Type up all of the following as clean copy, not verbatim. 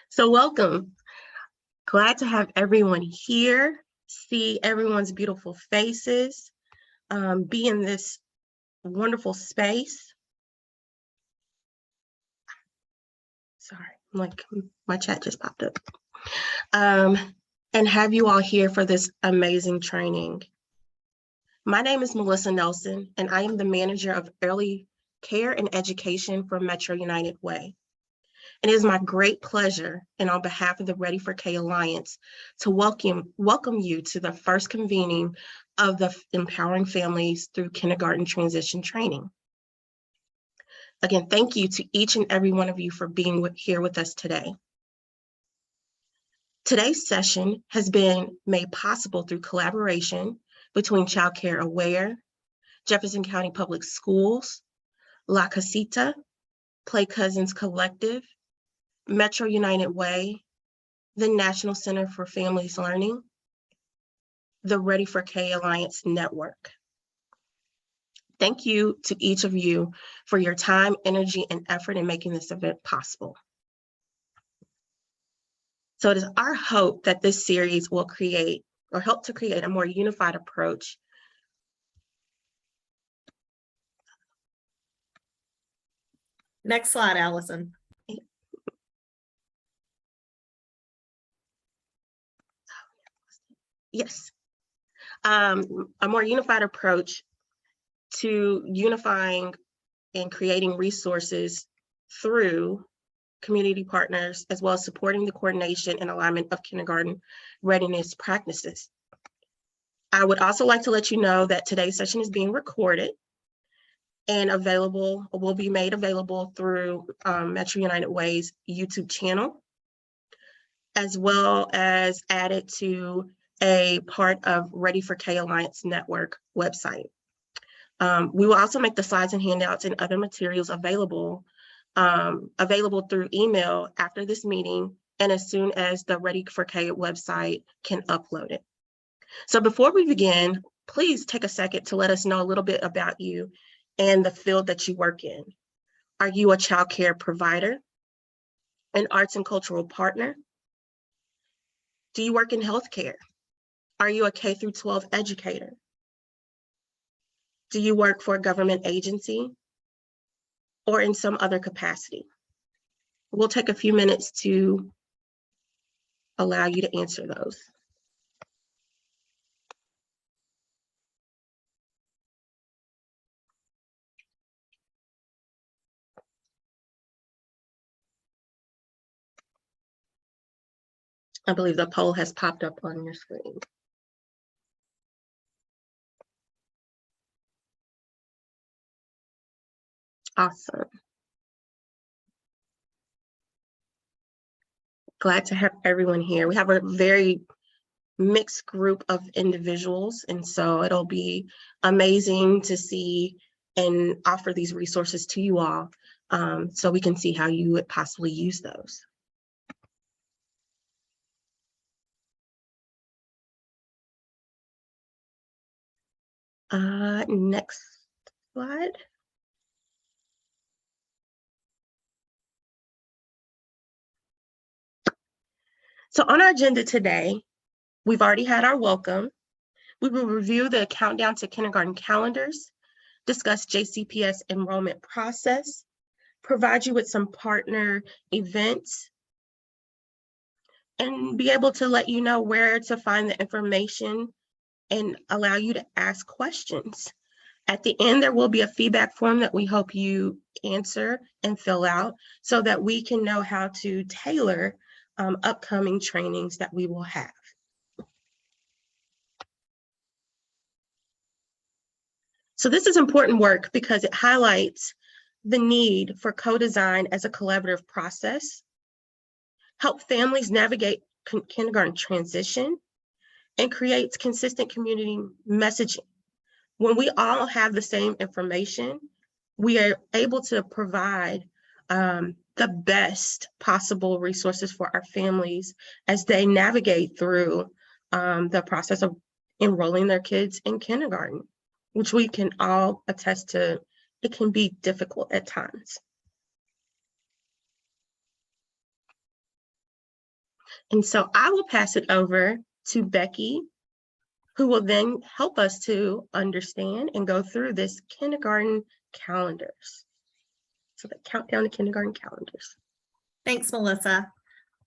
So welcome. Glad to have everyone here, see everyone's beautiful faces, be in this wonderful space. Sorry, my chat just popped up. And have you all here for this amazing training. My name is Melissa Nelson, and I am the manager of early care and education for Metro United Way. It is my great pleasure, and on behalf of the Ready for K Alliance, to welcome you to the first convening of the Empowering Families Through Kindergarten Transition Training. Again, thank you to each and every one of you for being here with us today. Today's session has been made possible through collaboration between Child Care Aware, Jefferson County Public Schools, La Casita, Play Cousins Collective, Metro United Way, the National Center for Families Learning, the Ready for K Alliance Network. Thank you to each of you for your time, energy, and effort in making this event possible. So it is our hope that this series will create or help to create a more unified approach Next slide, Allison. Yes. A more unified approach to unifying and creating resources through community partners, as well as supporting the coordination and alignment of kindergarten readiness practices. I would also like to let you know that today's session is being recorded and will be made available through Metro United Way's YouTube channel, as well as added to a part of Ready for K Alliance Network website. We will also make the slides and handouts and other materials available through email after this meeting and as soon as the Ready for K website can upload it. So before we begin, please take a second to let us know a little bit about you and the field that you work in. Are you a child care provider, an arts and cultural partner? Do you work in healthcare? Are you a K through 12 educator? Do you work for a government agency or in some other capacity? We'll take a few minutes to allow you to answer those. I believe the poll has popped up on your screen. Awesome. Glad to have everyone here. We have a very mixed group of individuals, and so it'll be amazing to see and offer these resources to you all so we can see how you would possibly use those. Next slide. So on our agenda today, we've already had our welcome. We will review the countdown to kindergarten calendars, discuss JCPS enrollment process, provide you with some partner events, and be able to let you know where to find the information and allow you to ask questions. At the end, there will be a feedback form that we hope you answer and fill out so that we can know how to tailor upcoming trainings that we will have. So this is important work because it highlights the need for co-design as a collaborative process, help families navigate kindergarten transition, and creates consistent community messaging. When we all have the same information, we are able to provide the best possible resources for our families as they navigate through the process of enrolling their kids in kindergarten, which we can all attest to. It can be difficult at times. And so I will pass it over to Becky, who will then help us to understand and go through this kindergarten calendars. So the countdown to kindergarten calendars. Thanks, Melissa.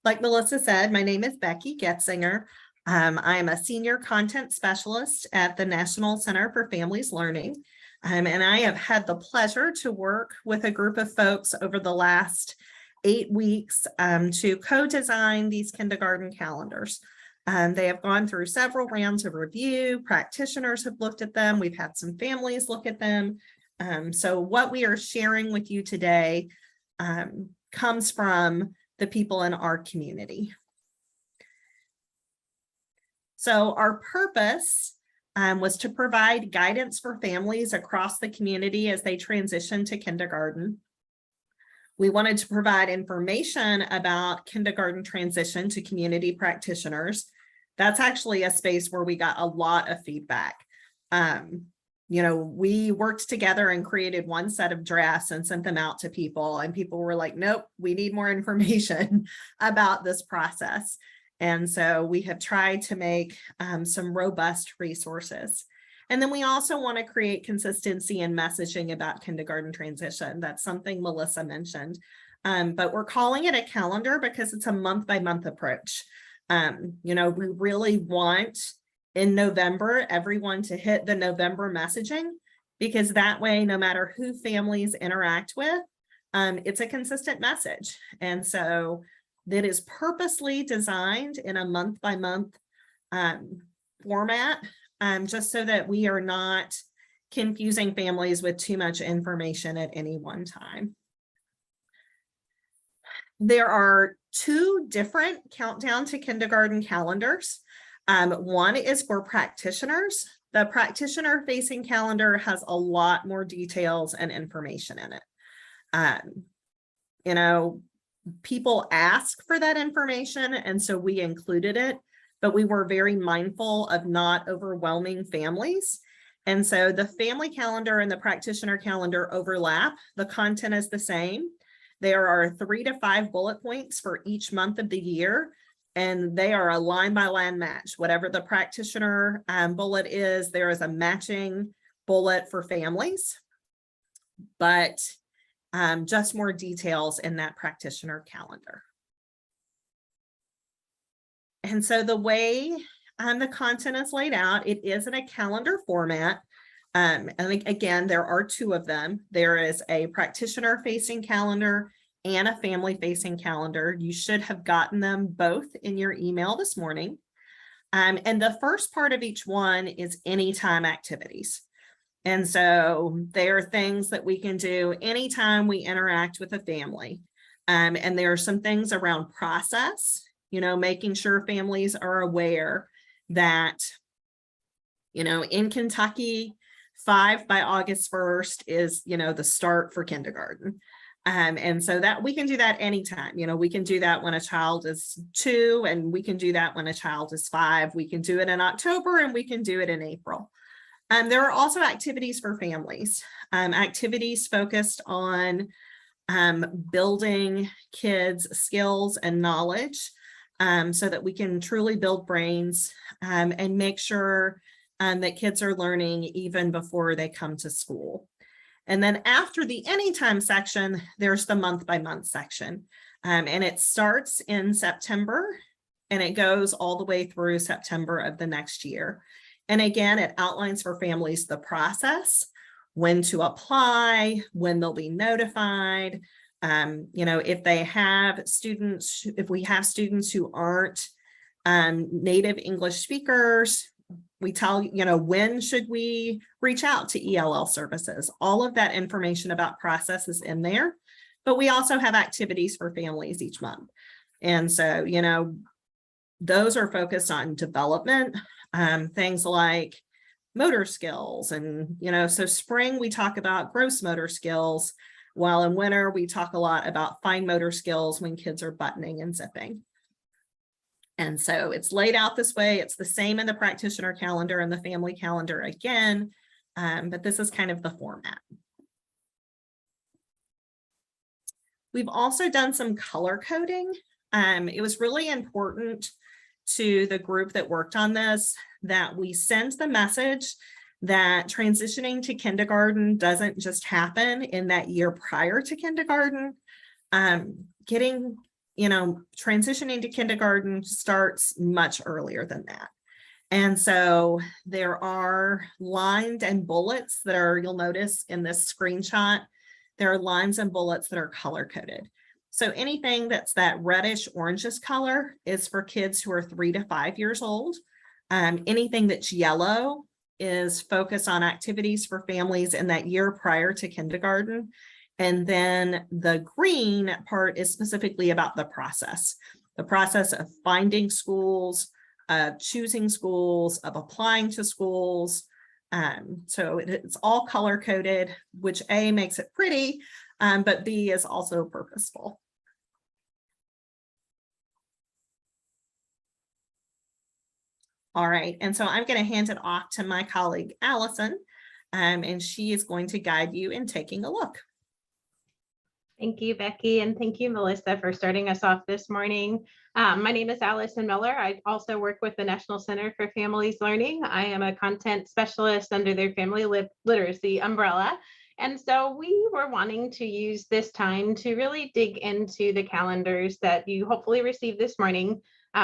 Like Melissa said, my name is Becky Getzinger. I am a senior content specialist at the National Center for Families Learning. And I have had the pleasure to work with a group of folks over the last 8 weeks to co-design these kindergarten calendars. They have gone through several rounds of review. Practitioners have looked at them. We've had some families look at them. So what we are sharing with you today comes from the people in our community. So our purpose was to provide guidance for families across the community as they transition to kindergarten. We wanted to provide information about kindergarten transition to community practitioners. That's actually a space where we got a lot of feedback. We worked together and created one set of drafts and sent them out to people, and people were like, nope, we need more information about this process. And so we have tried to make some robust resources. And then we also want to create consistency in messaging about kindergarten transition. That's something Melissa mentioned. But we're calling it a calendar because it's a month-by-month approach. We really want in November, everyone to hit the November messaging, because that way, no matter who families interact with, it's a consistent message. And so that is purposely designed in a month-by-month format, just so that we are not confusing families with too much information at any one time. There are 2 different countdown to kindergarten calendars. One is for practitioners. The practitioner facing calendar has a lot more details and information in it. People ask for that information, and so we included it, but we were very mindful of not overwhelming families. And so the family calendar and the practitioner calendar overlap. The content is the same. There are 3 to 5 bullet points for each month of the year, and they are a line-by-line match. Whatever the practitioner bullet is, there is a matching bullet for families, but just more details in that practitioner calendar. And so the way the content is laid out, it is in a calendar format. And again, there are 2 of them. There is a practitioner facing calendar and a family facing calendar. You should have gotten them both in your email this morning. And the first part of each one is anytime activities. And so there are things that we can do anytime we interact with a family. And there are some things around process, making sure families are aware that, in Kentucky, 5 by August 1st is, the start for kindergarten. And so that we can do that anytime. We can do that when a child is 2, and we can do that when a child is 5. We can do it in October, and we can do it in April. There are also activities for families, activities focused on building kids' skills and knowledge, so that we can truly build brains and make sure that kids are learning even before they come to school. And then after the anytime section, there's the month-by-month section. And it starts in September, and it goes all the way through September of the next year. And again, it outlines for families the process, when to apply, when they'll be notified. If they have students, if we have students who aren't native English speakers, we tell, when should we reach out to ELL services? All of that information about process is in there, but we also have activities for families each month. And so, those are focused on development, things like motor skills. And, so spring, we talk about gross motor skills, while in winter, we talk a lot about fine motor skills when kids are buttoning and zipping. And so it's laid out this way. It's the same in the practitioner calendar and the family calendar again, but this is kind of the format. We've also done some color coding It was really important to the group that worked on this that we send the message that transitioning to kindergarten doesn't just happen in that year prior to kindergarten. Transitioning to kindergarten starts much earlier than that. And so there are lines and bullets that are, you'll notice in this screenshot, there are lines and bullets that are color coded. So anything that's that reddish orangish color is for kids who are 3 to 5 years old. Anything that's yellow is focused on activities for families in that year prior to kindergarten. And then the green part is specifically about the process of finding schools, of choosing schools, of applying to schools. So it's all color coded, which A, makes it pretty, but B, is also purposeful. All right, and so I'm going to hand it off to my colleague, Allison, and she is going to guide you in taking a look. Thank you, Becky, and thank you, Melissa, for starting us off this morning. My name is Allison Miller. I also work with the National Center for Families Learning. I am a content specialist under their Family Literacy umbrella. And so we were wanting to use this time to really dig into the calendars that you hopefully received this morning.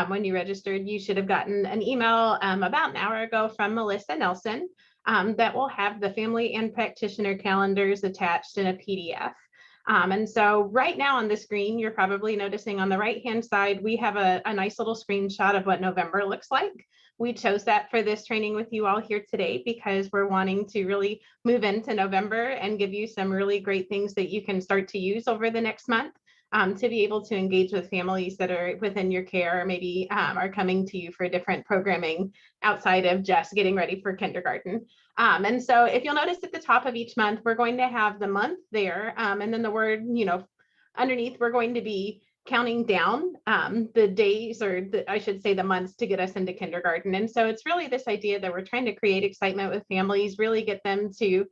When you registered, you should have gotten an email about an hour ago from Melissa Nelson that will have the family and practitioner calendars attached in a PDF. And so right now on the screen, you're probably noticing on the right-hand side, we have a nice little screenshot of what November looks like. We chose that for this training with you all here today because we're wanting to really move into November and give you some really great things that you can start to use over the next month to be able to engage with families that are within your care, or maybe are coming to you for different programming outside of just getting ready for kindergarten. And so if you'll notice at the top of each month, we're going to have the month there. And then the word, underneath, we're going to be counting down the days, or I should say the months, to get us into kindergarten. And so it's really this idea that we're trying to create excitement with families, really get them to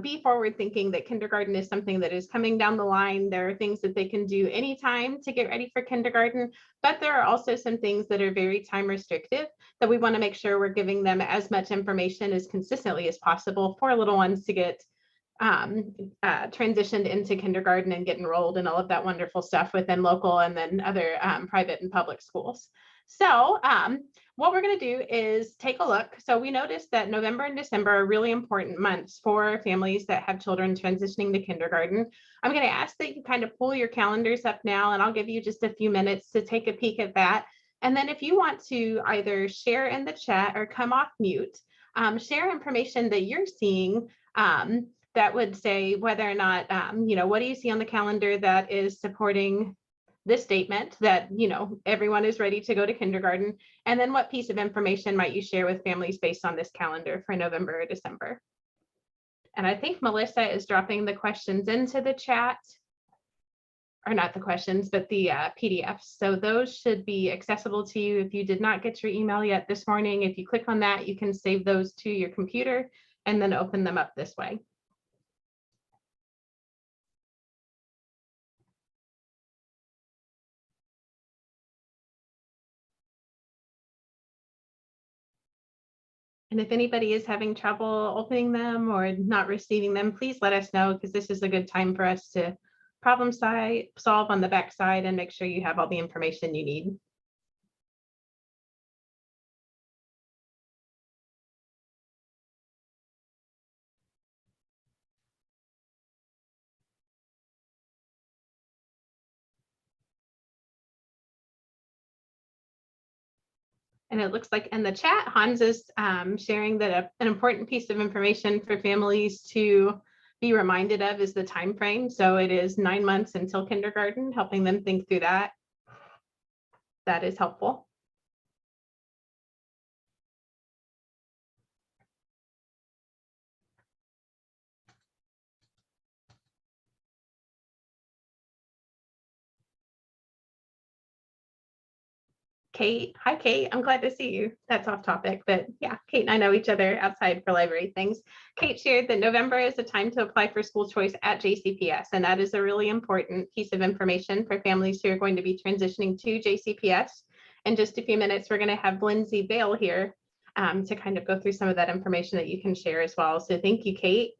be forward thinking that kindergarten is something that is coming down the line. There are things that they can do anytime to get ready for kindergarten, but there are also some things that are very time restrictive that we want to make sure we're giving them as much information as consistently as possible for little ones to get transitioned into kindergarten and get enrolled and all of that wonderful stuff within local and then other private and public schools. So what we're going to do is take a look. So we noticed that November and December are really important months for families that have children transitioning to kindergarten. I'm going to ask that you kind of pull your calendars up now, and I'll give you just a few minutes to take a peek at that. And then if you want to either share in the chat or come off mute, share information that you're seeing that would say whether or not, what do you see on the calendar that is supporting this statement that, everyone is ready to go to kindergarten, and then what piece of information might you share with families based on this calendar for November or December? And I think Melissa is dropping the questions into the chat, or not the questions, but the PDFs. So those should be accessible to you. If you did not get your email yet this morning, if you click on that, you can save those to your computer and then open them up this way. And if anybody is having trouble opening them or not receiving them, please let us know, because this is a good time for us to problem solve on the back side and make sure you have all the information you need. And it looks like in the chat, Hans is sharing that an important piece of information for families to be reminded of is the time frame. So it is 9 months until kindergarten, helping them think through that. That is helpful. Kate. Hi, Kate. I'm glad to see you. That's off topic, but yeah, Kate and I know each other outside for library things. Kate shared that November is a time to apply for school choice at JCPS, and that is a really important piece of information for families who are going to be transitioning to JCPS. In just a few minutes, we're going to have Lindsay Bale here to kind of go through some of that information that you can share as well. So thank you, Kate.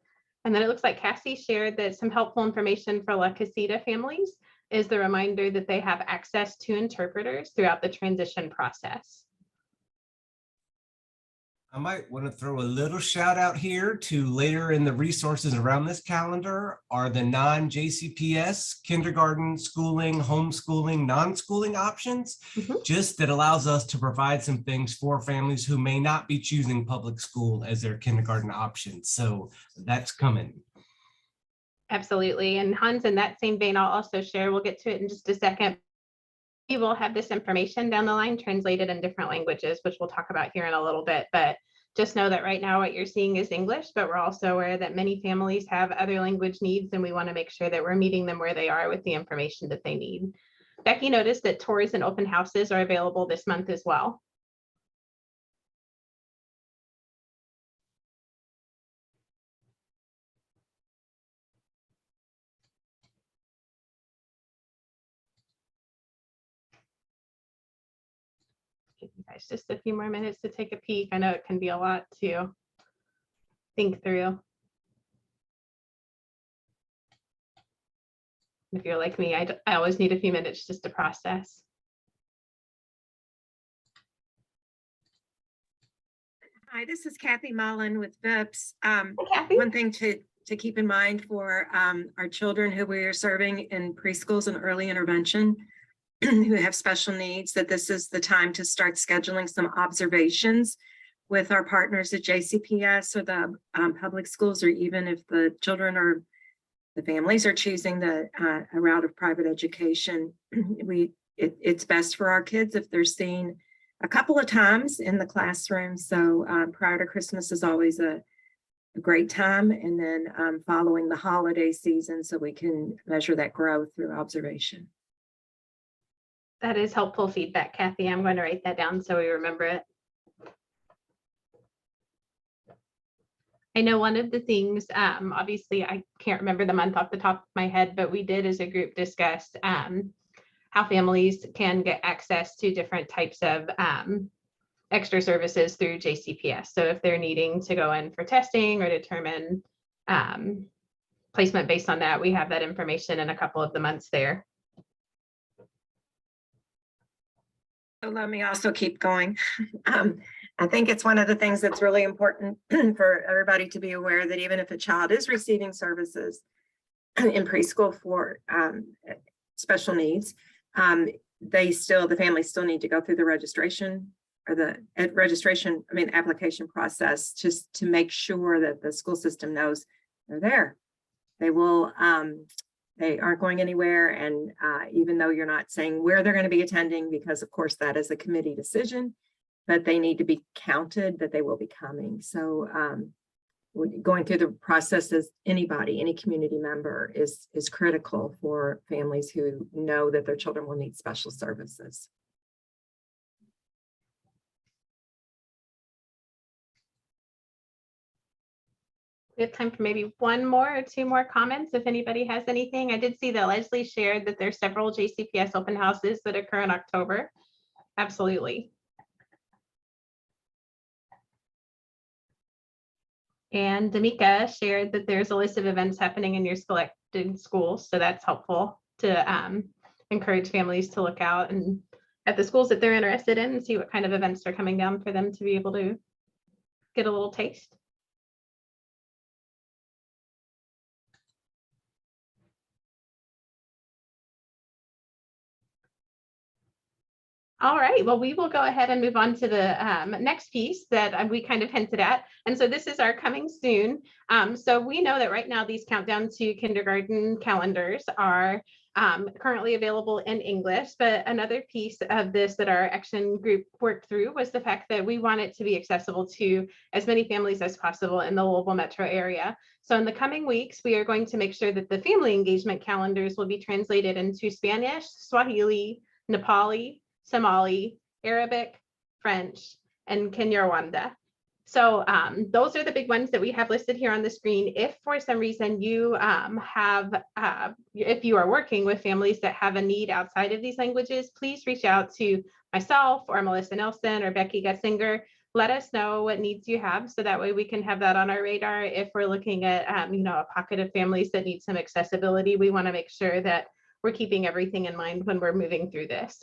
And then it looks like Cassie shared that some helpful information for La Casita families is the reminder that they have access to interpreters throughout the transition process. I might want to throw a little shout out here to later in the resources around this calendar are the non-JCPS kindergarten schooling, homeschooling, non-schooling options, just that allows us to provide some things for families who may not be choosing public school as their kindergarten option. So that's coming. Absolutely. And Hans, in that same vein, I'll also share, we'll get to it in just a second. We will have this information down the line translated in different languages, which we'll talk about here in a little bit. But just know that right now what you're seeing is English, but we're also aware that many families have other language needs, and we want to make sure that we're meeting them where they are with the information that they need. Becky noticed that tours and open houses are available this month as well. Give you guys just a few more minutes to take a peek. I know it can be a lot to think through. If you're like me, I always need a few minutes just to process. Hi, this is Kathy Mullen with VIPS. Hey, Kathy. One thing to keep in mind for our children who we are serving in preschools and early intervention who have special needs, that this is the time to start scheduling some observations with our partners at JCPS or the public schools, or even if the children or the families are choosing a route of private education. It's best for our kids if they're seen a couple of times in the classroom. So prior to Christmas is always a great time, and then following the holiday season, so we can measure that growth through observation. That is helpful feedback, Kathy. I'm going to write that down so we remember it. I know one of the things, obviously I can't remember the month off the top of my head, but we did as a group discuss how families can get access to different types of extra services through JCPS. So if they're needing to go in for testing or determine placement based on that, we have that information in a couple of the months there. So let me also keep going. I think it's one of the things that's really important for everybody to be aware that even if a child is receiving services in preschool for special needs, the families still need to go through the registration or the application process, just to make sure that the school system knows they're there. They aren't going anywhere. And even though you're not saying where they're going to be attending, because of course that is a committee decision, but they need to be counted that they will be coming. So going through the process as any community member is critical for families who know that their children will need special services. We have time for maybe one more or two more comments if anybody has anything. I did see that Leslie shared that there's several JCPS open houses that occur in October. Absolutely. And Damika shared that there's a list of events happening in your selected schools. So that's helpful to encourage families to look out and at the schools that they're interested in and see what kind of events are coming down for them to be able to get a little taste. All right, well, we will go ahead and move on to the next piece that we kind of hinted at. And so this is our coming soon. So we know that right now these countdown to kindergarten calendars are currently available in English, but another piece of this that our action group worked through was the fact that we want it to be accessible to as many families as possible in the Louisville metro area. So in the coming weeks, we are going to make sure that the family engagement calendars will be translated into Spanish, Swahili, Nepali, Somali, Arabic, French, and Kinyarwanda. So those are the big ones that we have listed here on the screen. If for some reason you if you are working with families that have a need outside of these languages, please reach out to myself or Melissa Nelson or Becky Getzinger. Let us know what needs you have, so that way we can have that on our radar. If we're looking at a pocket of families that need some accessibility, we want to make sure that we're keeping everything in mind when we're moving through this.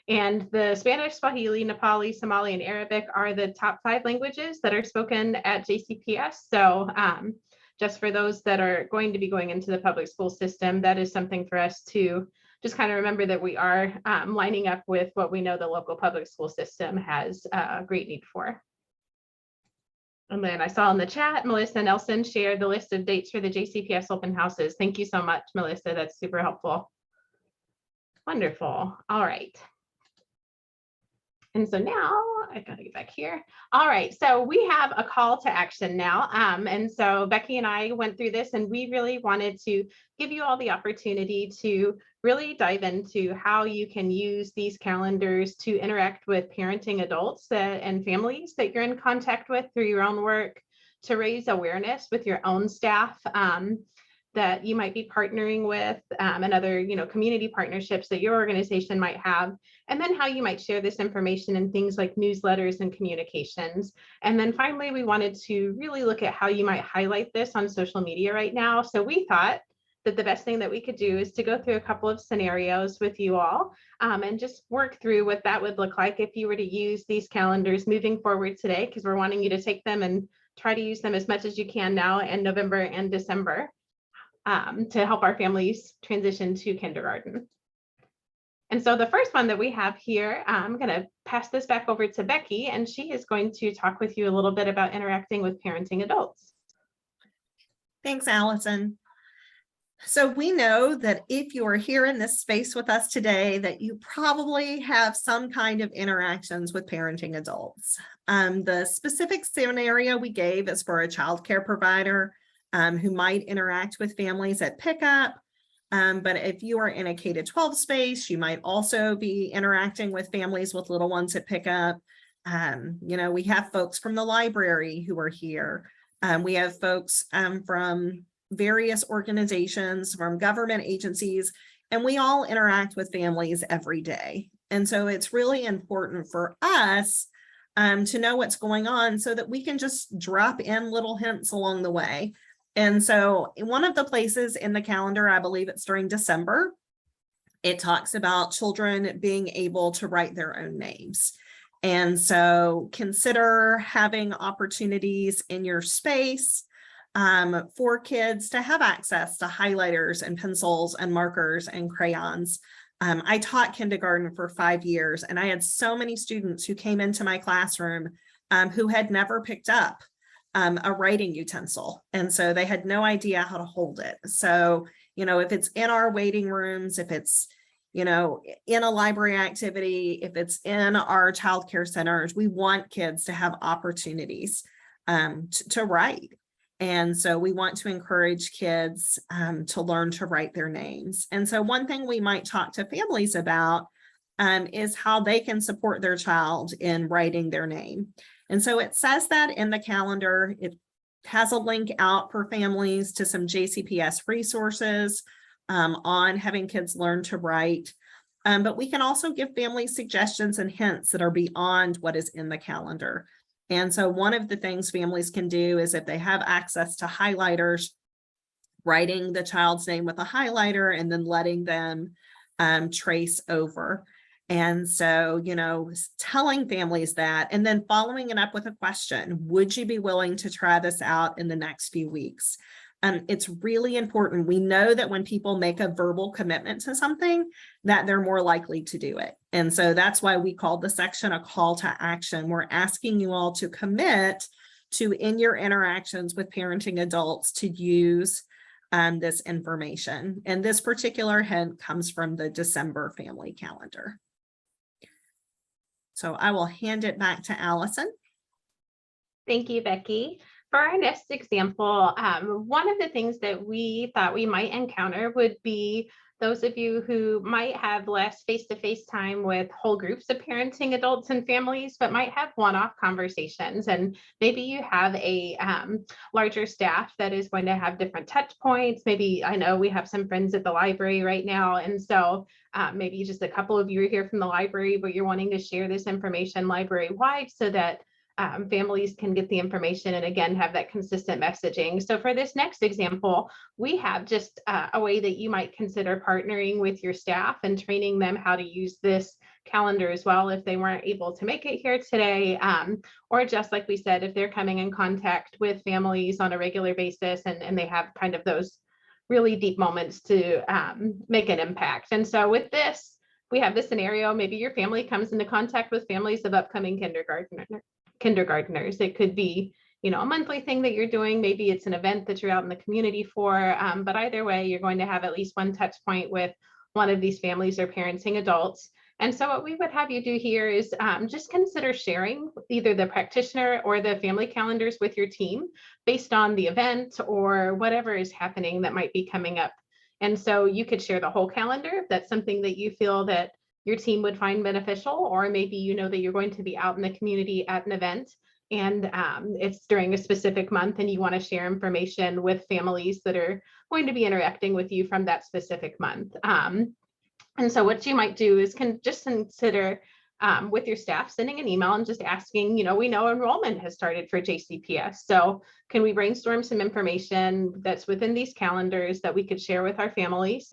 And the Spanish, Swahili, Nepali, Somali, and Arabic are the top 5 languages that are spoken at JCPS. So just for those that are going to be going into the public school system, that is something for us to just kind of remember, that we are lining up with what we know the local public school system has a great need for. And then I saw in the chat, Melissa Nelson shared the list of dates for the JCPS open houses. Thank you so much, Melissa. That's super helpful. Wonderful. All right. And so now I gotta get back here. All right, so we have a call to action now. And so Becky and I went through this, and we really wanted to give you all the opportunity to really dive into how you can use these calendars to interact with parenting adults and families that you're in contact with through your own work, to raise awareness with your own staff that you might be partnering with, and other community partnerships that your organization might have, and then how you might share this information in things like newsletters and communications. And then finally, we wanted to really look at how you might highlight this on social media right now. So we thought that the best thing that we could do is to go through a couple of scenarios with you all, and just work through what that would look like if you were to use these calendars moving forward today, because we're wanting you to take them and try to use them as much as you can now in November and December. To help our families transition to kindergarten. And so the first one that we have here, I'm going to pass this back over to Becky, and she is going to talk with you a little bit about interacting with parenting adults. Thanks, Allison. So we know that if you are here in this space with us today, that you probably have some kind of interactions with parenting adults. The specific scenario we gave is for a childcare provider who might interact with families at pickup. But if you are in a K-12 space, you might also be interacting with families with little ones at pickup. We have folks from the library who are here. We have folks from various organizations, from government agencies, and we all interact with families every day. And so it's really important for us to know what's going on, so that we can just drop in little hints along the way. And so one of the places in the calendar, I believe it's during December, it talks about children being able to write their own names. And so consider having opportunities in your space for kids to have access to highlighters and pencils and markers and crayons. I taught kindergarten for 5 years, and I had so many students who came into my classroom who had never picked up a writing utensil. And so they had no idea how to hold it. So, if it's in our waiting rooms, if it's, in a library activity, if it's in our childcare centers, we want kids to have opportunities to write. And so we want to encourage kids to learn to write their names. And so one thing we might talk to families about is how they can support their child in writing their name. And so it says that in the calendar. It has a link out for families to some JCPS resources on having kids learn to write. But we can also give families suggestions and hints that are beyond what is in the calendar. And so one of the things families can do is, if they have access to highlighters, writing the child's name with a highlighter and then letting them trace over. And so, telling families that, and then following it up with a question: would you be willing to try this out in the next few weeks? It's really important. We know that when people make a verbal commitment to something, that they're more likely to do it. And so that's why we called the section a call to action. We're asking you all to commit to, in your interactions with parenting adults, to use this information. And this particular hint comes from the December family calendar. So I will hand it back to Allison. Thank you, Becky. For our next example, one of the things that we thought we might encounter would be those of you who might have less face-to-face time with whole groups of parenting adults and families, but might have one-off conversations. And maybe you have a larger staff that is going to have different touch points. Maybe, I know we have some friends at the library right now. And so maybe just a couple of you are here from the library, but you're wanting to share this information library-wide so that families can get the information and again, have that consistent messaging. So for this next example, we have just a way that you might consider partnering with your staff and training them how to use this calendar as well if they weren't able to make it here today. Or just like we said, if they're coming in contact with families on a regular basis and they have kind of those really deep moments to make an impact. And so with this, we have this scenario, maybe your family comes into contact with families of upcoming kindergartners. It could be, you know, a monthly thing that you're doing. Maybe it's an event that you're out in the community for. But either way, you're going to have at least one touch point with one of these families or parenting adults. And so what we would have you do here is just consider sharing either the practitioner or the family calendars with your team based on the event or whatever is happening that might be coming up. And so you could share the whole calendar if that's something that you feel that your team would find beneficial, or maybe you know that you're going to be out in the community at an event and it's during a specific month and you want to share information with families that are going to be interacting with you from that specific month. And so what you might do is just consider with your staff sending an email and just asking, you know, we know enrollment has started for JCPS. So can we brainstorm some information that's within these calendars that we could share with our families?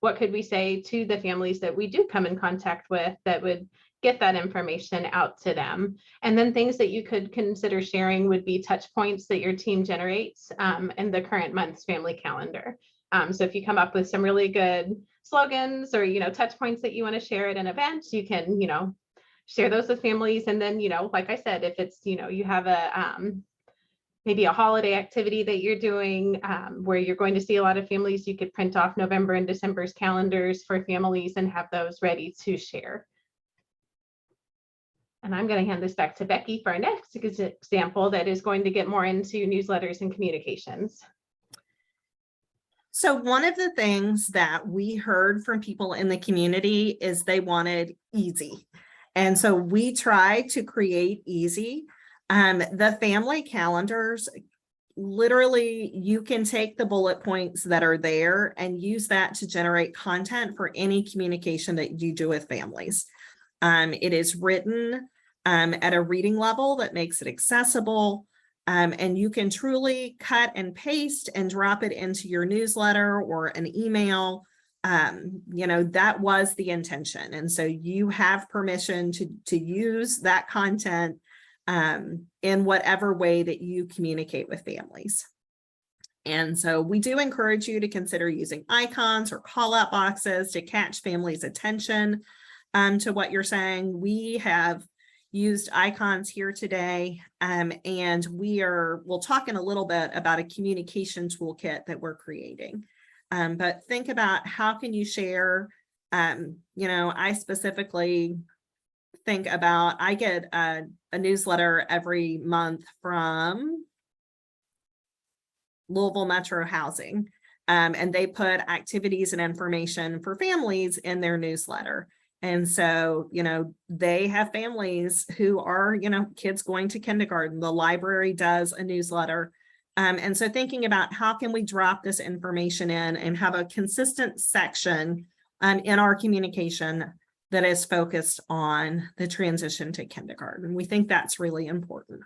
What could we say to the families that we do come in contact with that would get that information out to them? And then things that you could consider sharing would be touch points that your team generates in the current month's family calendar. So if you come up with some really good slogans or, you know, touch points that you want to share at an event, you can, you know, share those with families. And then, you know, like I said, if it's, you know, you have a maybe a holiday activity that you're doing where you're going to see a lot of families, you could print off November and December's calendars for families and have those ready to share. And I'm going to hand this back to Becky for our next example that is going to get more into newsletters and communications. So one of the things that we heard from people in the community is they wanted easy. And so we tried to create easy. The family calendars, literally, you can take the bullet points that are there and use that to generate content for any communication that you do with families. It is written at a reading level that makes it accessible. And you can truly cut and paste and drop it into your newsletter or an email. You know, that was the intention. And so you have permission to use that content in whatever way that you communicate with families. And so we do encourage you to consider using icons or call out boxes to catch families' attention to what you're saying. We have used icons here today, and we'll talk in a little bit about a communication toolkit that we're creating. But think about how can you share, you know, I specifically think about, I get a newsletter every month from Louisville Metro Housing, and they put activities and information for families in their newsletter. And so, you know, they have families who are, you know, kids going to kindergarten. The library does a newsletter. And so thinking about how can we drop this information in and have a consistent section in our communication that is focused on the transition to kindergarten. We think that's really important.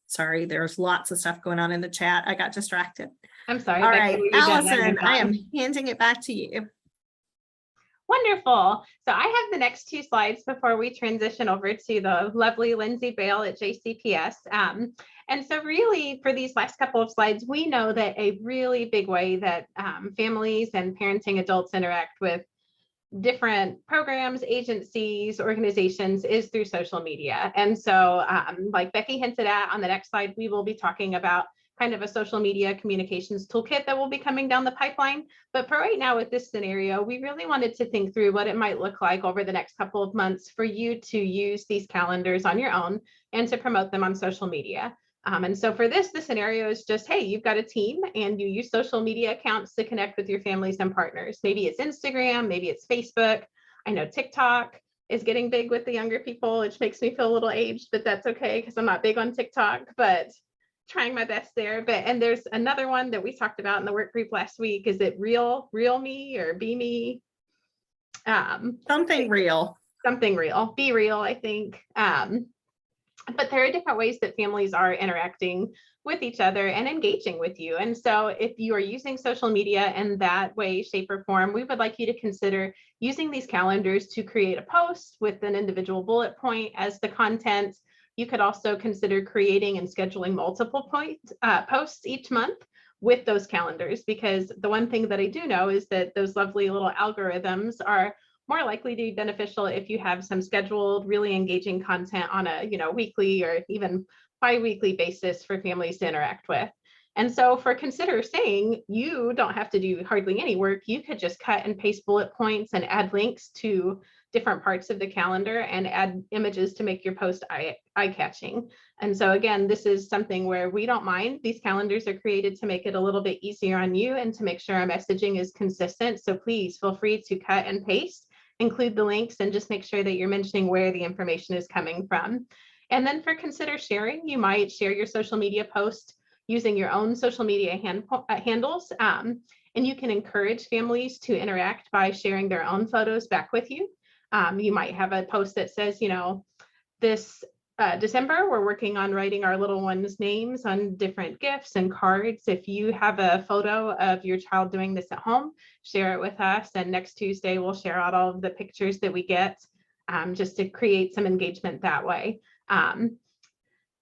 Sorry, there's lots of stuff going on in the chat. I got distracted. I'm sorry. All Becky, right, were you done? Allison, I am handing it back to you. Wonderful. So I have the next two slides before we transition over to the lovely Lindsay Bale at JCPS. And so really for these last couple of slides, we know that a really big way that families and parenting adults interact with different programs, agencies, organizations is through social media. And so like Becky hinted at on the next slide, we will be talking about kind of a social media communications toolkit that will be coming down the pipeline. But for right now with this scenario, we really wanted to think through what it might look like over the next couple of months for you to use these calendars on your own and to promote them on social media. And so for this, the scenario is just, hey, you've got a team and you use social media accounts to connect with your families and partners. Maybe it's Instagram, maybe it's Facebook. I know TikTok is getting big with the younger people, which makes me feel a little aged, but that's okay because I'm not big on TikTok, but trying my best there. And there's another one that we talked about in the work group last week. Is it Real Me or Be Me? Something real. Something real, Be Real, I think. But there are different ways that families are interacting with each other and engaging with you. And so if you are using social media in that way, shape, or form, we would like you to consider using these calendars to create a post with an individual bullet point as the content. You could also consider creating and scheduling multiple posts each month with those calendars, because the one thing that I do know is that those lovely little algorithms are more likely to be beneficial if you have some scheduled, really engaging content on a weekly or even bi-weekly basis for families to interact with. And so consider saying you don't have to do hardly any work. You could just cut and paste bullet points and add links to different parts of the calendar and add images to make your post eye-catching. And so again, this is something where we don't mind. These calendars are created to make it a little bit easier on you and to make sure our messaging is consistent. So please feel free to cut and paste, include the links, and just make sure that you're mentioning where the information is coming from. And then consider sharing, you might share your social media post using your own social media handles. And you can encourage families to interact by sharing their own photos back with you. You might have a post that says, this December, we're working on writing our little ones' names on different gifts and cards. If you have a photo of your child doing this at home, share it with us. And next Tuesday, we'll share out all of the pictures that we get, just to create some engagement that way.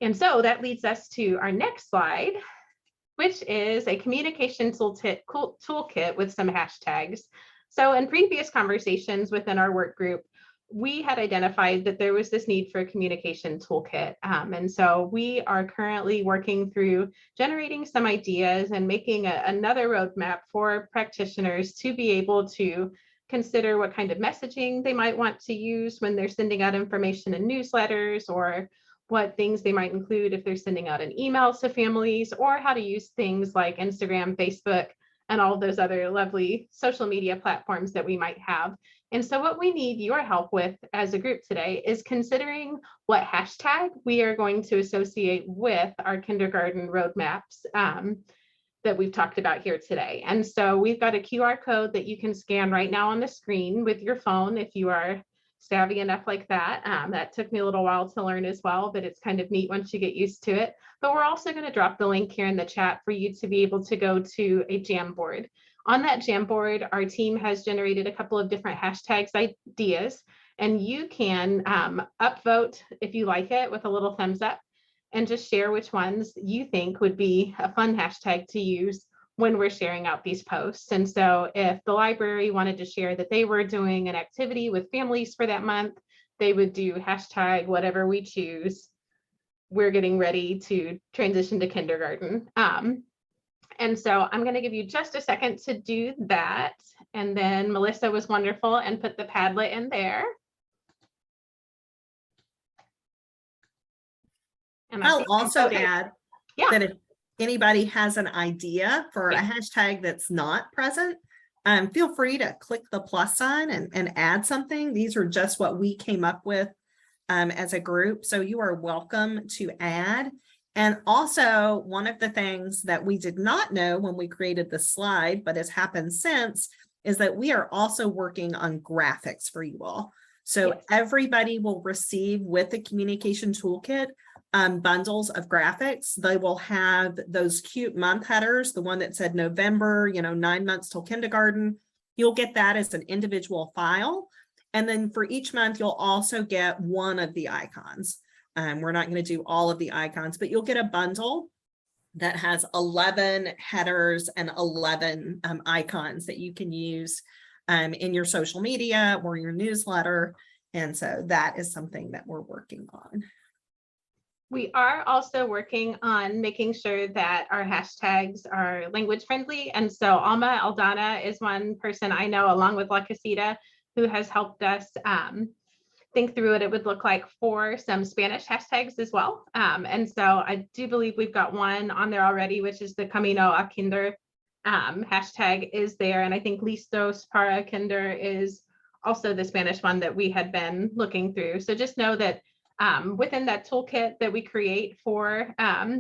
And so that leads us to our next slide, which is a communication toolkit with some hashtags. So in previous conversations within our work group, we had identified that there was this need for a communication toolkit. And so we are currently working through generating some ideas and making another roadmap for practitioners to be able to consider what kind of messaging they might want to use when they're sending out information in newsletters, or what things they might include if they're sending out an email to families, or how to use things like Instagram, Facebook, and all of those other lovely social media platforms that we might have. And so what we need your help with as a group today is considering what hashtag we are going to associate with our kindergarten roadmaps that we've talked about here today. And so we've got a QR code that you can scan right now on the screen with your phone if you are savvy enough like that. That took me a little while to learn as well, but it's kind of neat once you get used to it. But we're also going to drop the link here in the chat for you to be able to go to a Jamboard. On that Jamboard, our team has generated a couple of different hashtags ideas, and you can upvote if you like it with a little thumbs up, and just share which ones you think would be a fun hashtag to use when we're sharing out these posts. And so if the library wanted to share that they were doing an activity with families for that month, they would do hashtag whatever we choose. We're getting ready to transition to kindergarten. And so I'm going to give you just a second to do that. And then Melissa was wonderful and put the Padlet in there. And I I'll think- also okay. add Yeah. that if anybody has an idea for a hashtag that's not present, feel free to click the plus sign and add something. These are just what we came up with as a group. So you are welcome to add. And also, one of the things that we did not know when we created the slide, but has happened since, is that we are also working on graphics for you all. So Yes. everybody will receive with the communication toolkit bundles of graphics. They will have those cute month headers, the one that said November, 9 months till kindergarten. You'll get that as an individual file. And then for each month, you'll also get one of the icons. We're not going to do all of the icons, but you'll get a bundle that has 11 headers and 11 icons that you can use in your social media or your newsletter. And so that is something that we're working on. We are also working on making sure that our hashtags are language friendly. And so Alma Aldana is one person I know, along with La Casita, who has helped us think through what it would look like for some Spanish hashtags as well. And so I do believe we've got one on there already, which is the Camino a Kinder hashtag is there. And I think Listos para Kinder is also the Spanish one that we had been looking through. So just know that within that toolkit that we create for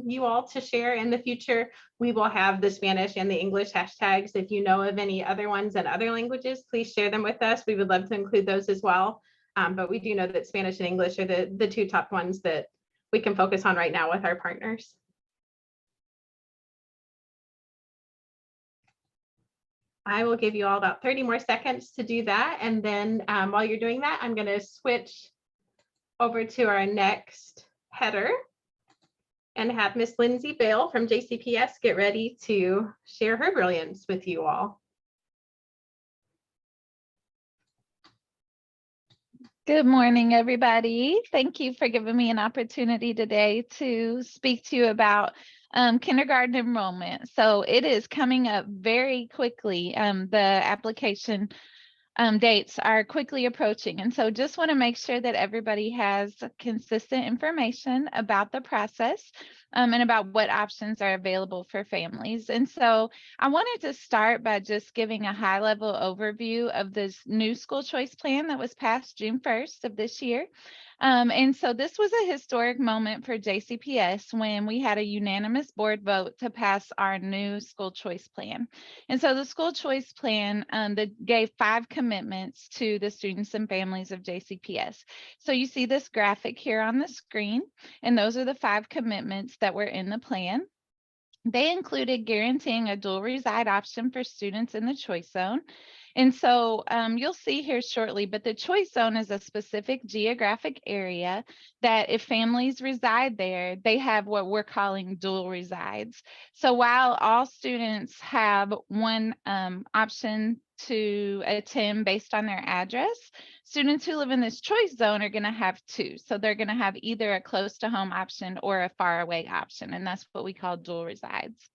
you all to share in the future, we will have the Spanish and the English hashtags. If you know of any other ones in other languages, please share them with us. We would love to include those as well. But we do know that Spanish and English are the two top ones that we can focus on right now with our partners. I will give you all about 30 more seconds to do that. And then while you're doing that, I'm going to switch over to our next header and have Miss Lindsay Bale from JCPS get ready to share her brilliance with you all. Good morning, everybody. Thank you for giving me an opportunity today to speak to you about kindergarten enrollment. So it is coming up very quickly. The application dates are quickly approaching. And so just want to make sure that everybody has consistent information about the process and about what options are available for families. And so I wanted to start by just giving a high level overview of this new school choice plan that was passed June 1st of this year. And so this was a historic moment for JCPS when we had a unanimous board vote to pass our new school choice plan. And so the school choice plan that gave 5 commitments to the students and families of JCPS. So you see this graphic here on the screen, and those are the 5 commitments that were in the plan. They included guaranteeing a dual reside option for students in the choice zone. And so you'll see here shortly, but the choice zone is a specific geographic area that if families reside there, they have what we're calling dual resides. So while all students have one option to attend based on their address, students who live in this choice zone are going to have 2. So they're going to have either a close to home option or a far away option. And that's what we call dual resides.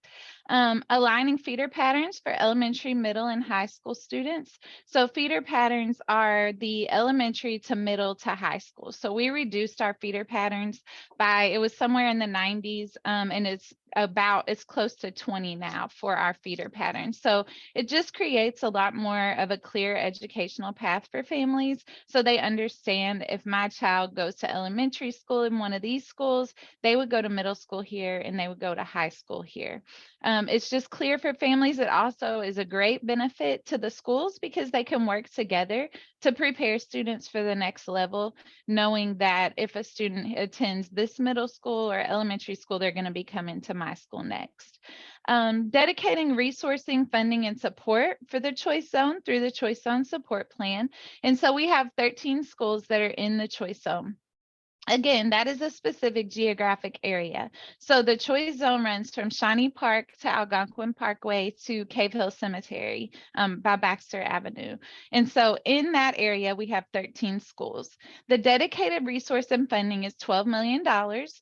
Aligning feeder patterns for elementary, middle, and high school students. So feeder patterns are the elementary to middle to high school. So we reduced our feeder patterns by, it was somewhere in the 90s, and it's close to 20 now for our feeder patterns. So it just creates a lot more of a clear educational path for families. So they understand if my child goes to elementary school in one of these schools, they would go to middle school here and they would go to high school here. It's just clear for families. It also is a great benefit to the schools because they can work together to prepare students for the next level, knowing that if a student attends this middle school or elementary school, they're going to be coming to my school next. Dedicating resourcing, funding, and support for the choice zone through the choice zone support plan. And so we have 13 schools that are in the choice zone. Again, that is a specific geographic area. So the choice zone runs from Shawnee Park to Algonquin Parkway to Cave Hill Cemetery by Baxter Avenue. And so in that area, we have 13 schools. The dedicated resource and funding is $12 million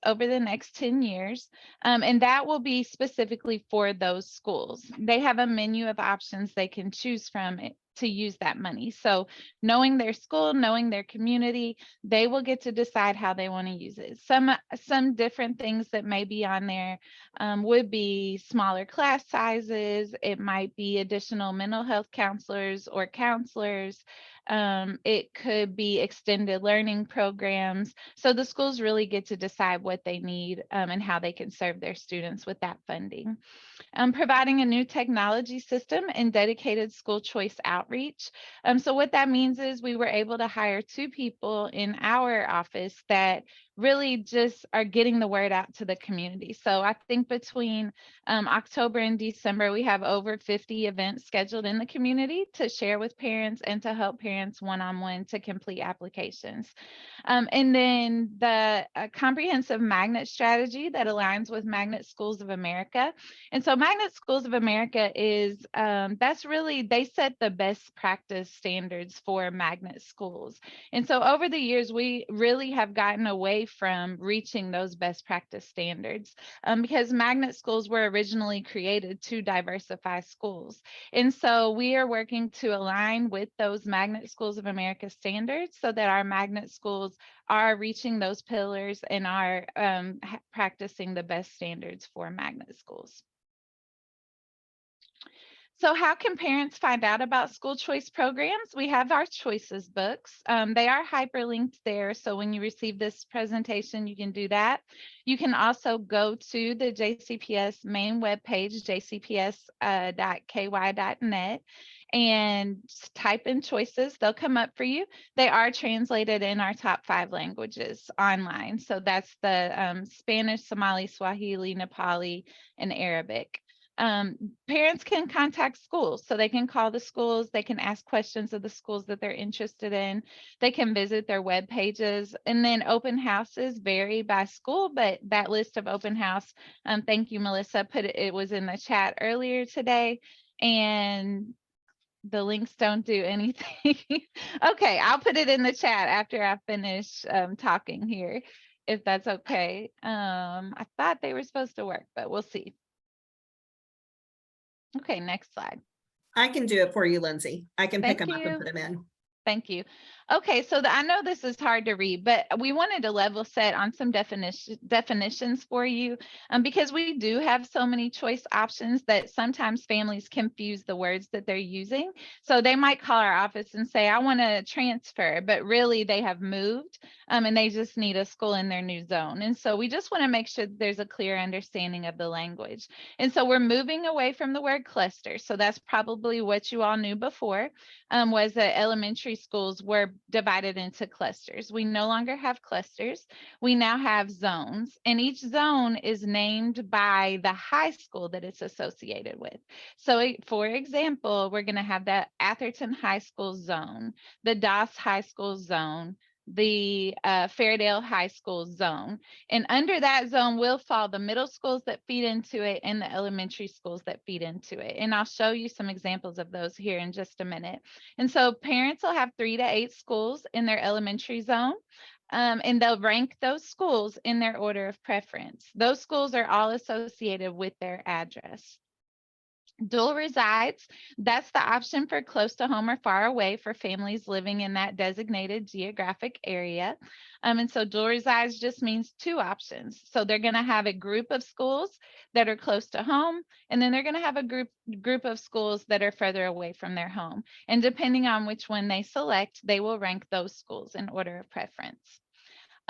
over the next 10 years. And that will be specifically for those schools. They have a menu of options they can choose from to use that money. So knowing their school, knowing their community, they will get to decide how they want to use it. Some different things that may be on there would be smaller class sizes. It might be additional mental health counselors or counselors. It could be extended learning programs. So the schools really get to decide what they need and how they can serve their students with that funding. Providing a new technology system and dedicated school choice outreach. So what that means is we were able to hire 2 people in our office that really just are getting the word out to the community. So I think between October and December, we have over 50 events scheduled in the community to share with parents and to help parents one-on-one to complete applications. And then the comprehensive magnet strategy that aligns with Magnet Schools of America. And so Magnet Schools of America is, that's really, they set the best practice standards for magnet schools. And so over the years, we really have gotten away from reaching those best practice standards, because magnet schools were originally created to diversify schools. And so we are working to align with those Magnet Schools of America standards so that our magnet schools are reaching those pillars and are practicing the best standards for magnet schools. So how can parents find out about school choice programs? We have our choices books. They are hyperlinked there. So when you receive this presentation, you can do that. You can also go to the JCPS main webpage, jcps.ky.net, and type in choices. They'll come up for you. They are translated in our top 5 languages online. So that's the Spanish, Somali, Swahili, Nepali, and Arabic. Parents can contact schools, so they can call the schools, they can ask questions of the schools that they're interested in, they can visit their web pages, and then open houses vary by school, but that list of open house, thank you, Melissa, it was in the chat earlier today, and the links don't do anything. Okay, I'll put it in the chat after I finish talking here, if that's okay. I thought they were supposed to work, but we'll see. Okay, next slide. I can do it for you, Lindsay. I can pick Thank them up and you. put them in. Thank you. Okay, so I know this is hard to read, but we wanted to level set on some definitions for you, because we do have so many choice options that sometimes families confuse the words that they're using. So they might call our office and say, I want to transfer, but really they have moved and they just need a school in their new zone. And so we just want to make sure that there's a clear understanding of the language. And so we're moving away from the word cluster. So that's probably what you all knew before, was that elementary schools were divided into clusters. We no longer have clusters. We now have zones, and each zone is named by the high school that it's associated with. So for example, we're going to have that Atherton High School zone, the Doss High School zone, the Fairdale High School zone. And under that zone will fall the middle schools that feed into it and the elementary schools that feed into it. And I'll show you some examples of those here in just a minute. And so parents will have 3 to 8 schools in their elementary zone. And they'll rank those schools in their order of preference. Those schools are all associated with their address. Dual resides, that's the option for close to home or far away for families living in that designated geographic area. And so dual resides just means 2 options. So they're going to have a group of schools that are close to home, and then they're going to have a group of schools that are further away from their home. And depending on which one they select, they will rank those schools in order of preference.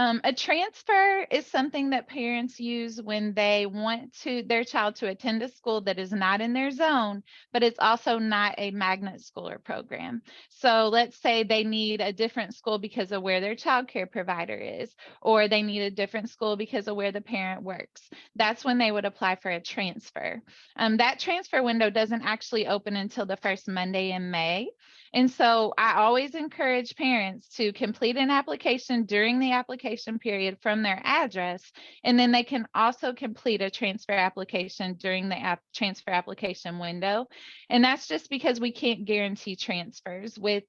A transfer is something that parents use when they want their child to attend a school that is not in their zone, but it's also not a magnet school or program. So let's say they need a different school because of where their child care provider is, or they need a different school because of where the parent works. That's when they would apply for a transfer. That transfer window doesn't actually open until the first Monday in May. And so I always encourage parents to complete an application during the application period from their address, and then they can also complete a transfer application during the transfer application window. And that's just because we can't guarantee transfers. With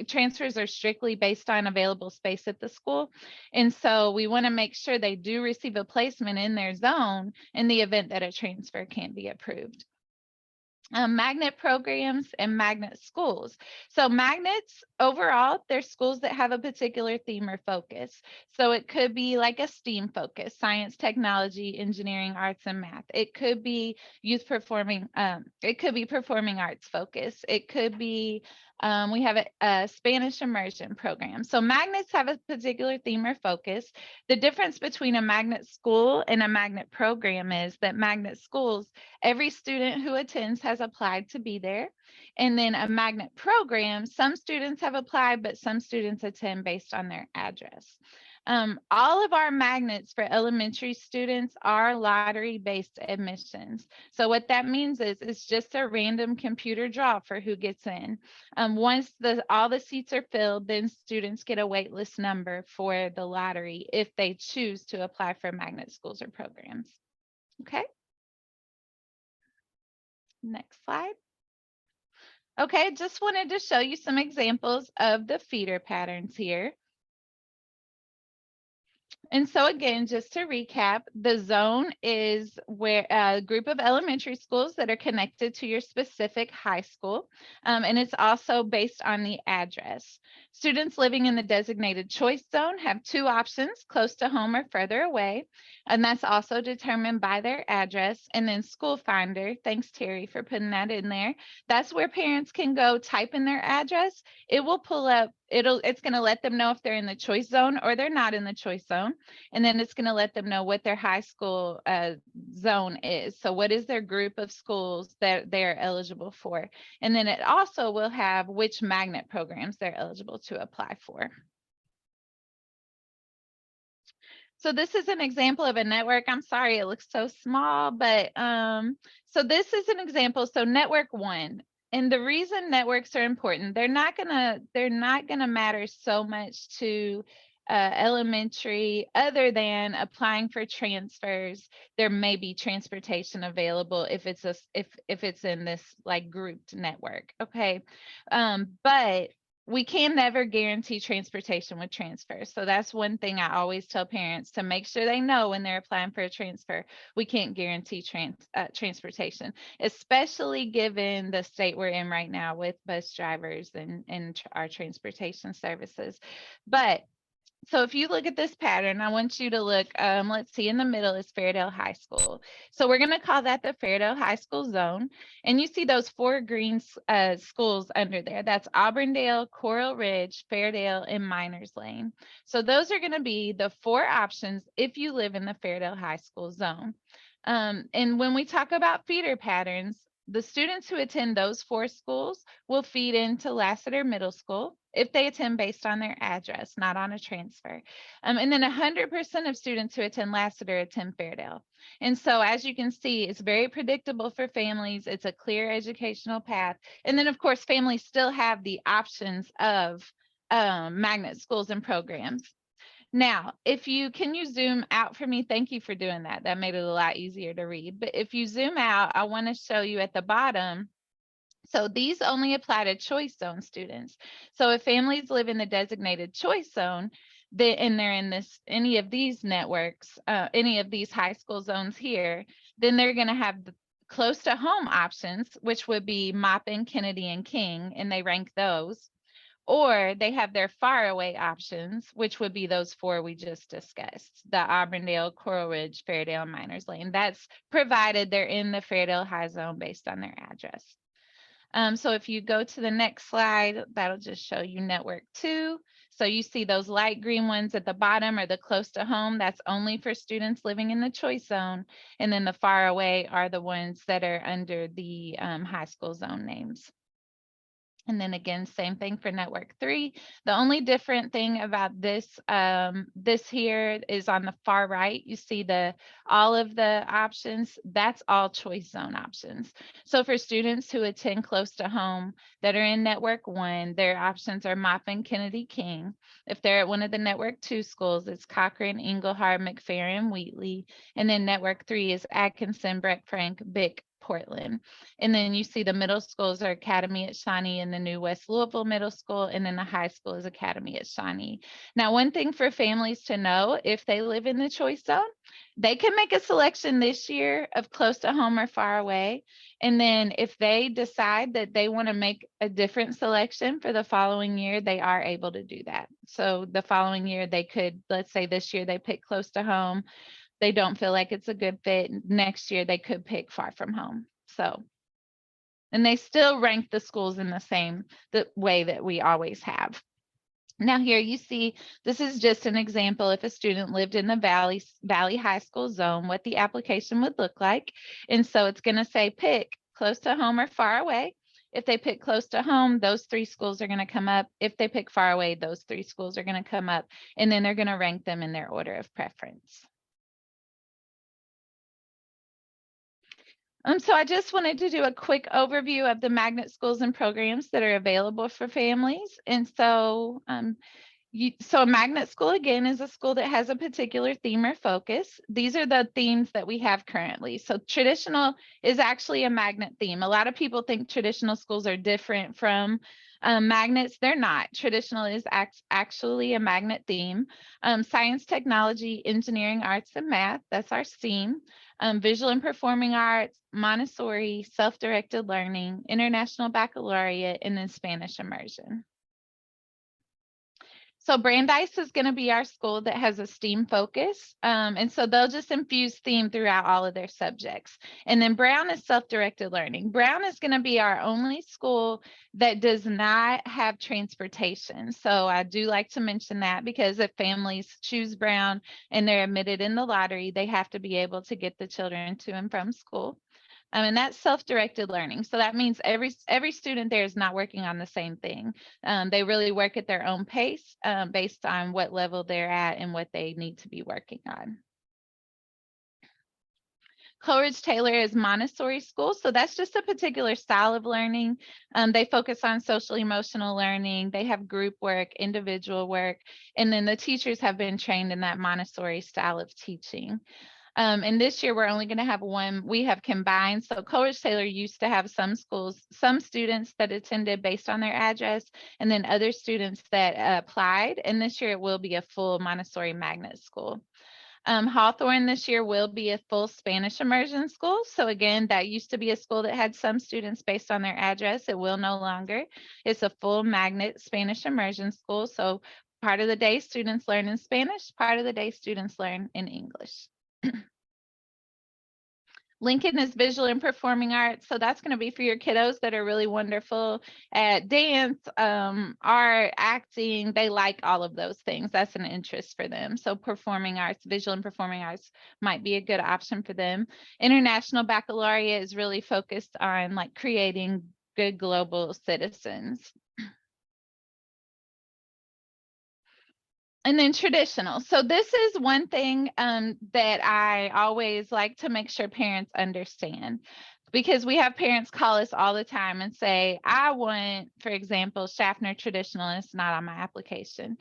transfers are strictly based on available space at the school. And so we want to make sure they do receive a placement in their zone in the event that a transfer can't be approved. Magnet programs and magnet schools. So magnets overall, they're schools that have a particular theme or focus. So it could be like a STEAM focus, science, technology, engineering, arts, and math. It could be performing arts focus. It could be we have a Spanish immersion program. So magnets have a particular theme or focus. The difference between a magnet school and a magnet program is that magnet schools, every student who attends has applied to be there. And then a magnet program, some students have applied, but some students attend based on their address. All of our magnets for elementary students are lottery-based admissions. So what that means is it's just a random computer draw for who gets in. Once all the seats are filled, then students get a wait list number for the lottery if they choose to apply for magnet schools or programs. Okay. Next slide. Okay, just wanted to show you some examples of the feeder patterns here. And so again, just to recap, the zone is where a group of elementary schools that are connected to your specific high school. And it's also based on the address. Students living in the designated choice zone have two options, close to home or further away. And that's also determined by their address. And then School Finder, thanks Terry for putting that in there. That's where parents can go type in their address. It will pull up, it's going to let them know if they're in the choice zone or they're not in the choice zone. And then it's going to let them know what their high school zone is. So what is their group of schools that they're eligible for? And then it also will have which magnet programs they're eligible to apply for. So this is an example of a network. I'm sorry, it looks so small, but so this is an example. So network 1. And the reason networks are important, they're not gonna matter so much to elementary, other than applying for transfers. There may be transportation available if it's if it's in this like grouped network. Okay, but we can never guarantee transportation with transfers. So that's one thing I always tell parents to make sure they know when they're applying for a transfer. We can't guarantee transportation, especially given the state we're in right now with bus drivers and our transportation services. But so if you look at this pattern, I want you to look, let's see, in the middle is Fairdale High School. So we're going to call that the Fairdale High School zone. And you see those 4 green schools under there. That's Auburndale, Coral Ridge, Fairdale, and Miners Lane. So those are going to be the 4 options if you live in the Fairdale High School zone. And when we talk about feeder patterns, the students who attend those 4 schools will feed into Lassiter Middle School if they attend based on their address, not on a transfer. And then 100% of students who attend Lassiter attend Fairdale. And so as you can see, it's very predictable for families. It's a clear educational path. And then of course, families still have the options of magnet schools and programs. Now, can you zoom out for me? Thank you for doing that. That made it a lot easier to read. But if you zoom out, I want to show you at the bottom. So these only apply to choice zone students. So if families live in the designated choice zone, and they're in any of these networks, any of these high school zones here, then they're going to have the close to home options, which would be Maupin, Kennedy, and King, and they rank those. Or they have their far away options, which would be those 4 we just discussed, the Auburndale, Coral Ridge, Fairdale, and Miners Lane. That's provided they're in the Fairdale High Zone based on their address. So if you go to the next slide, that'll just show you network 2. So you see those light green ones at the bottom are the close to home. That's only for students living in the choice zone. And then the far away are the ones that are under the high school zone names. And then again, same thing for network 3. The only different thing about this, this here is on the far right, you see all of the options, that's all choice zone options. So for students who attend close to home that are in network 1, their options are Maupin, Kennedy, King. If they're at one of the network 2 schools, it's Cochran, Engelhard, McFerrin, Wheatley. And then network 3 is Atkinson, Breck Frank, Bick, Portland. And then you see the middle schools are Academy at Shawnee and the new West Louisville Middle School, and then the high school is Academy at Shawnee. Now, one thing for families to know, if they live in the choice zone, they can make a selection this year of close to home or far away. And then if they decide that they want to make a different selection for the following year, they are able to do that. So the following year, they could, let's say this year they pick close to home. They don't feel like it's a good fit. Next year, they could pick far from home. So, and they still rank the schools in the way that we always have. Now here you see, this is just an example if a student lived in the Valley High School zone, what the application would look like. And so it's going to say pick close to home or far away. If they pick close to home, those 3 schools are going to come up. If they pick far away, those 3 schools are going to come up. And then they're going to rank them in their order of preference. So I just wanted to do a quick overview of the magnet schools and programs that are available for families. And so, so a magnet school, again, is a school that has a particular theme or focus. These are the themes that we have currently. So traditional is actually a magnet theme. A lot of people think traditional schools are different from Magnets, they're not. Traditional is actually a magnet theme. Science, technology, engineering, arts, and math, that's our STEAM. Visual and performing arts, Montessori, self-directed learning, international baccalaureate, and then Spanish immersion. So Brandeis is going to be our school that has a STEAM focus. And so they'll just infuse theme throughout all of their subjects. And then Brown is self-directed learning. Brown is going to be our only school that does not have transportation. So I do like to mention that, because if families choose Brown and they're admitted in the lottery, they have to be able to get the children to and from school. And that's self-directed learning. So that means every student there is not working on the same thing. They really work at their own pace based on what level they're at and what they need to be working on. Coleridge Taylor is Montessori school. So that's just a particular style of learning. They focus on social emotional learning. They have group work, individual work, and then the teachers have been trained in that Montessori style of teaching. And this year we're only going to have one. We have combined. So Coleridge Taylor used to have some students that attended based on their address, and then other students that applied. And this year it will be a full Montessori magnet school. Hawthorne this year will be a full Spanish immersion school. So again, that used to be a school that had some students based on their address. It will no longer. It's a full magnet Spanish immersion school. So part of the day students learn in Spanish, part of the day students learn in English. Lincoln is visual and performing arts. So that's going to be for your kiddos that are really wonderful at dance, art, acting. They like all of those things. That's an interest for them. So performing arts, visual and performing arts might be a good option for them. International Baccalaureate is really focused on like creating good global citizens. And then traditional. So this is one thing that I always like to make sure parents understand, because we have parents call us all the time and say, I want, for example, Schaffner traditional, and it's not on my application.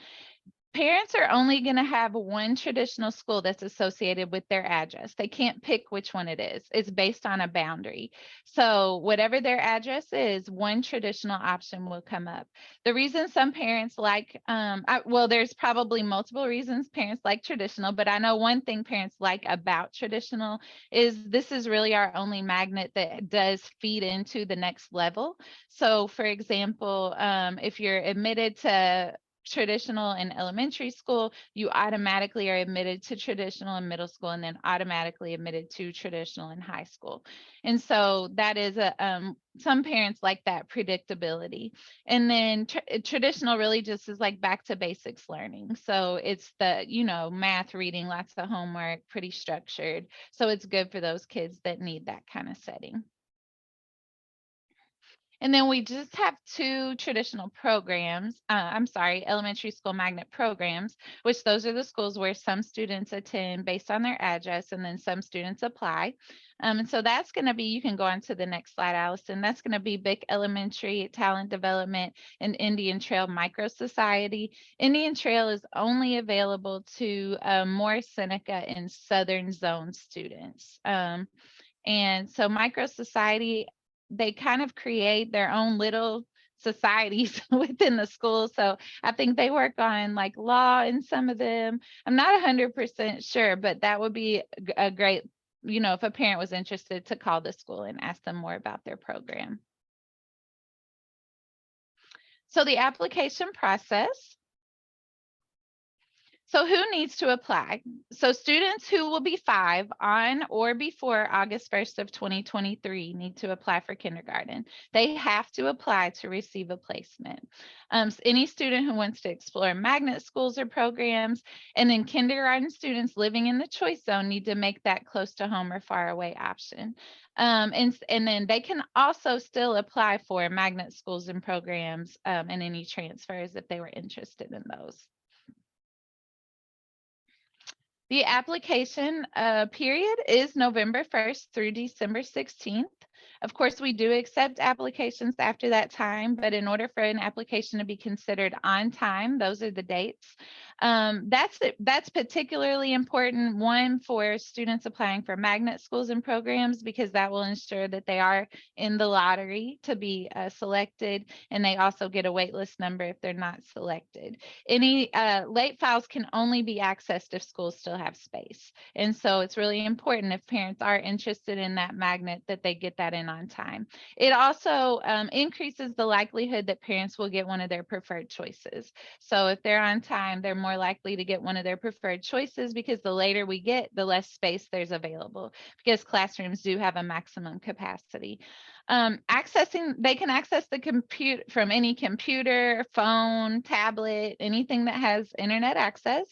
Parents are only going to have one traditional school that's associated with their address. They can't pick which one it is. It's based on a boundary. So whatever their address is, one traditional option will come up. The reason some parents like, well, there's probably multiple reasons parents like traditional, but I know one thing parents like about traditional is this is really our only magnet that does feed into the next level. So for example, if you're admitted to traditional in elementary school, you automatically are admitted to traditional in middle school, and then automatically admitted to traditional in high school. And so that is some parents like that predictability. And then traditional really just is like back to basics learning. So it's the, math, reading, lots of homework, pretty structured. So it's good for those kids that need that kind of setting. And then we just have two traditional programs, elementary school magnet programs, which those are the schools where some students attend based on their address, and then some students apply. And so that's going to be, you can go on to the next slide, Allison. That's going to be Bick Elementary, Talent Development, and Indian Trail Micro Society. Indian Trail is only available to Morris Seneca and Southern Zone students. And so Micro Society, they kind of create their own little societies within the school. So I think they work on like law in some of them. I'm not 100% sure, but that would be a great, if a parent was interested, to call the school and ask them more about their program. So the application process. So who needs to apply? So students who will be 5 on or before August 1st of 2023 need to apply for kindergarten. They have to apply to receive a placement. So any student who wants to explore magnet schools or programs, and then kindergarten students living in the choice zone need to make that close to home or far away option. And then they can also still apply for magnet schools and programs and any transfers if they were interested in those. The application period is November 1st through December 16th. Of course, we do accept applications after that time, but in order for an application to be considered on time, those are the dates. That's particularly important, one, for students applying for magnet schools and programs, because that will ensure that they are in the lottery to be selected, and they also get a waitlist number if they're not selected. Any late files can only be accessed if schools still have space. And so it's really important, if parents are interested in that magnet, that they get that in on time. It also increases the likelihood that parents will get one of their preferred choices. So if they're on time, they're more likely to get one of their preferred choices, because the later we get, the less space there's available, because classrooms do have a maximum capacity. They can access the computer from any computer, phone, tablet, anything that has internet access.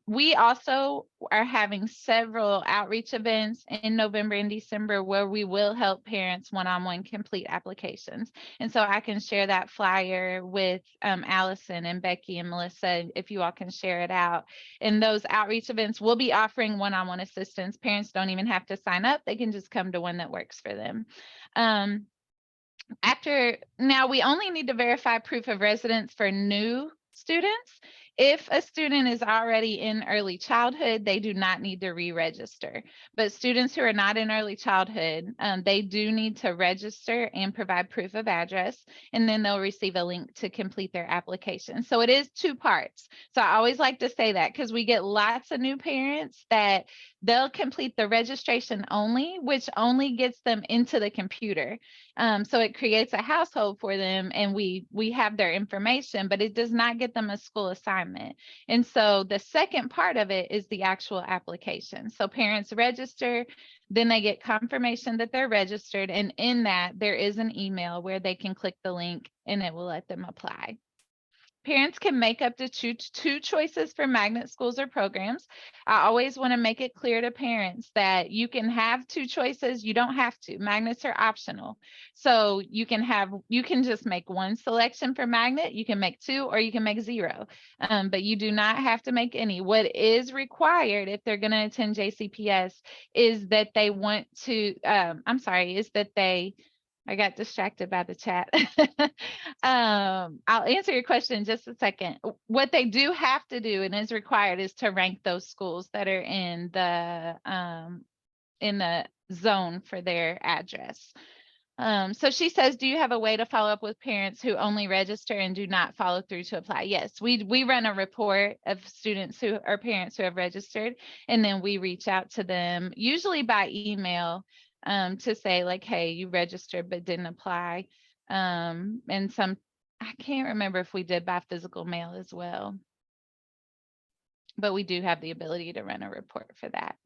We also are having several outreach events in November and December where we will help parents one-on-one complete applications. And so I can share that flyer with Allison and Becky and Melissa, if you all can share it out. In those outreach events, we'll be offering one-on-one assistance. Parents don't even have to sign up. They can just come to one that works for them. Now we only need to verify proof of residence for new students. If a student is already in early childhood, they do not need to re-register. But students who are not in early childhood, they do need to register and provide proof of address, and then they'll receive a link to complete their application. So it is two parts. So I always like to say that, because we get lots of new parents that they'll complete the registration only, which only gets them into the computer. So it creates a household for them, and we have their information, but it does not get them a school assignment. And so the second part of it is the actual application. So parents register, then they get confirmation that they're registered, and in that there is an email where they can click the link and it will let them apply. Parents can make up to two choices for magnet schools or programs. I always want to make it clear to parents that you can have two choices. You don't have to. Magnets are optional. So you can just make one selection for magnet, you can make two, or you can make zero. But you do not have to make any. What is required if they're going to attend JCPS is that they want to, I got distracted by the chat. I'll answer your question in just a second. What they do have to do and is required is to rank those schools that are in the zone for their address. So she says, do you have a way to follow up with parents who only register and do not follow through to apply? Yes, we run a report of students who are parents who have registered, and then we reach out to them, usually by email, to say like, hey, you registered but didn't apply. And I can't remember if we did by physical mail as well, but we do have the ability to run a report for that.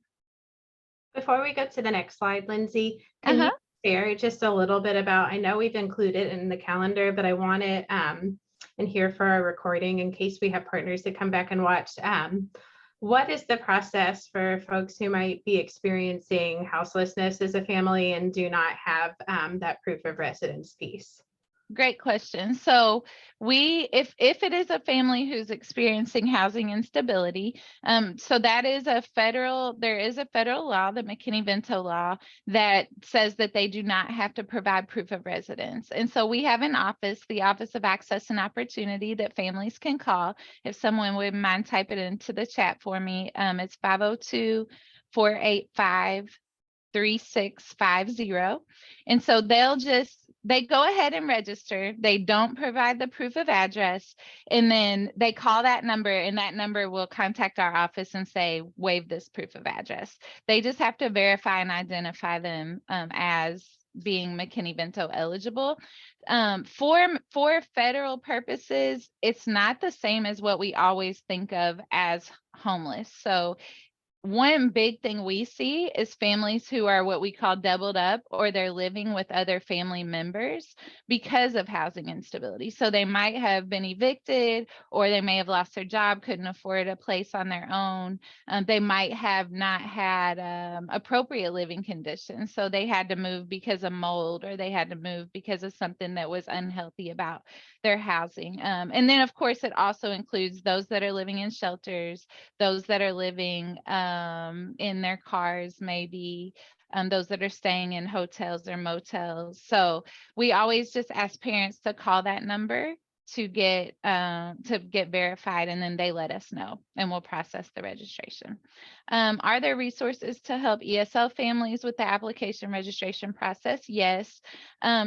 Before we go to the next slide, Lindsay, can you share just a little bit about, I know we've included in the calendar, but I want it in here for our recording in case we have partners that come back and watch. What is the process for folks who might be experiencing houselessness as a family and do not have that proof of residence piece? Great question. So if it is a family who's experiencing housing instability, so there is a federal law, the McKinney-Vento law, that says that they do not have to provide proof of residence. And so we have an office, the Office of Access and Opportunity, that families can call. If someone would mind type it into the chat for me, it's 502-485-3650. And so they go ahead and register. They don't provide the proof of address, and then they call that number, and that number will contact our office and say, waive this proof of address. They just have to verify and identify them as being McKinney-Vento eligible. For federal purposes, it's not the same as what we always think of as homeless. So one big thing we see is families who are what we call doubled up, or they're living with other family members because of housing instability. So they might have been evicted, or they may have lost their job, couldn't afford a place on their own. They might have not had appropriate living conditions. So they had to move because of mold, or they had to move because of something that was unhealthy about their housing. And then of course, it also includes those that are living in shelters, those that are living in their cars, maybe those that are staying in hotels or motels. So we always just ask parents to call that number to get verified, and then they let us know and we'll process the registration. Are there resources to help ESL families with the application registration process? Yes.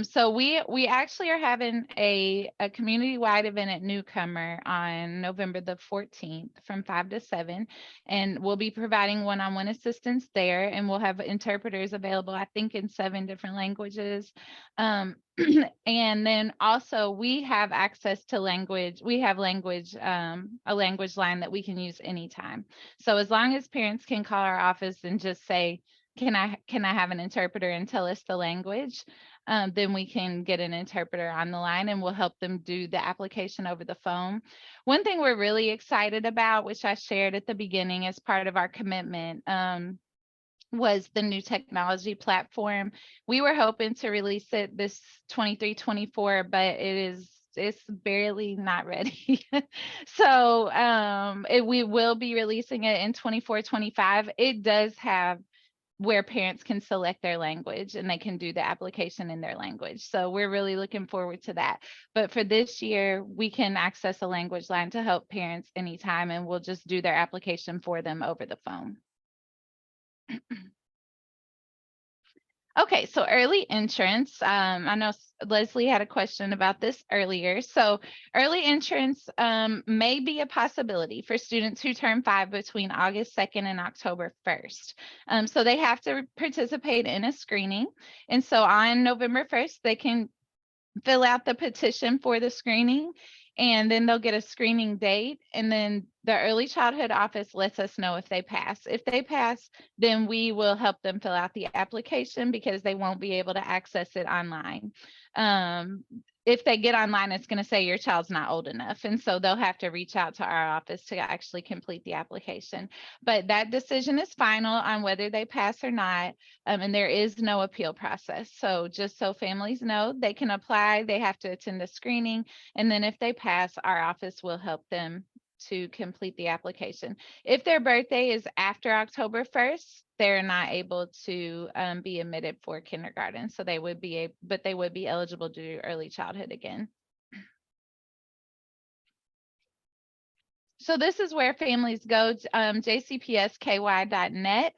So we actually are having a community-wide event at Newcomer on November the 14th from 5 to 7, and we'll be providing one-on-one assistance there, and we'll have interpreters available, I think, in 7 different languages. And then also we have access to language. We have a language line that we can use anytime. So as long as parents can call our office and just say, can I have an interpreter, and tell us the language, then we can get an interpreter on the line and we'll help them do the application over the phone. One thing we're really excited about, which I shared at the beginning as part of our commitment, was the new technology platform. We were hoping to release it this 23-24, but it's barely not ready. So we will be releasing it in 24-25. It does have where parents can select their language and they can do the application in their language. So we're really looking forward to that. But for this year, we can access a language line to help parents anytime, and we'll just do their application for them over the phone. Okay, so early entrance. I know Leslie had a question about this earlier. So early entrance may be a possibility for students who turn 5 between August 2nd and October 1st. So they have to participate in a screening. And so on November 1st, they can fill out the petition for the screening, and then they'll get a screening date, and then the early childhood office lets us know if they pass. If they pass, then we will help them fill out the application because they won't be able to access it online. If they get online, it's going to say your child's not old enough, and so they'll have to reach out to our office to actually complete the application. But that decision is final on whether they pass or not, and there is no appeal process. So just so families know, they can apply, they have to attend the screening, and then if they pass, our office will help them to complete the application. If their birthday is after October 1st, they're not able to be admitted for kindergarten. So they would be but they would be eligible to do early childhood again. So this is where families go, jcpsky.net.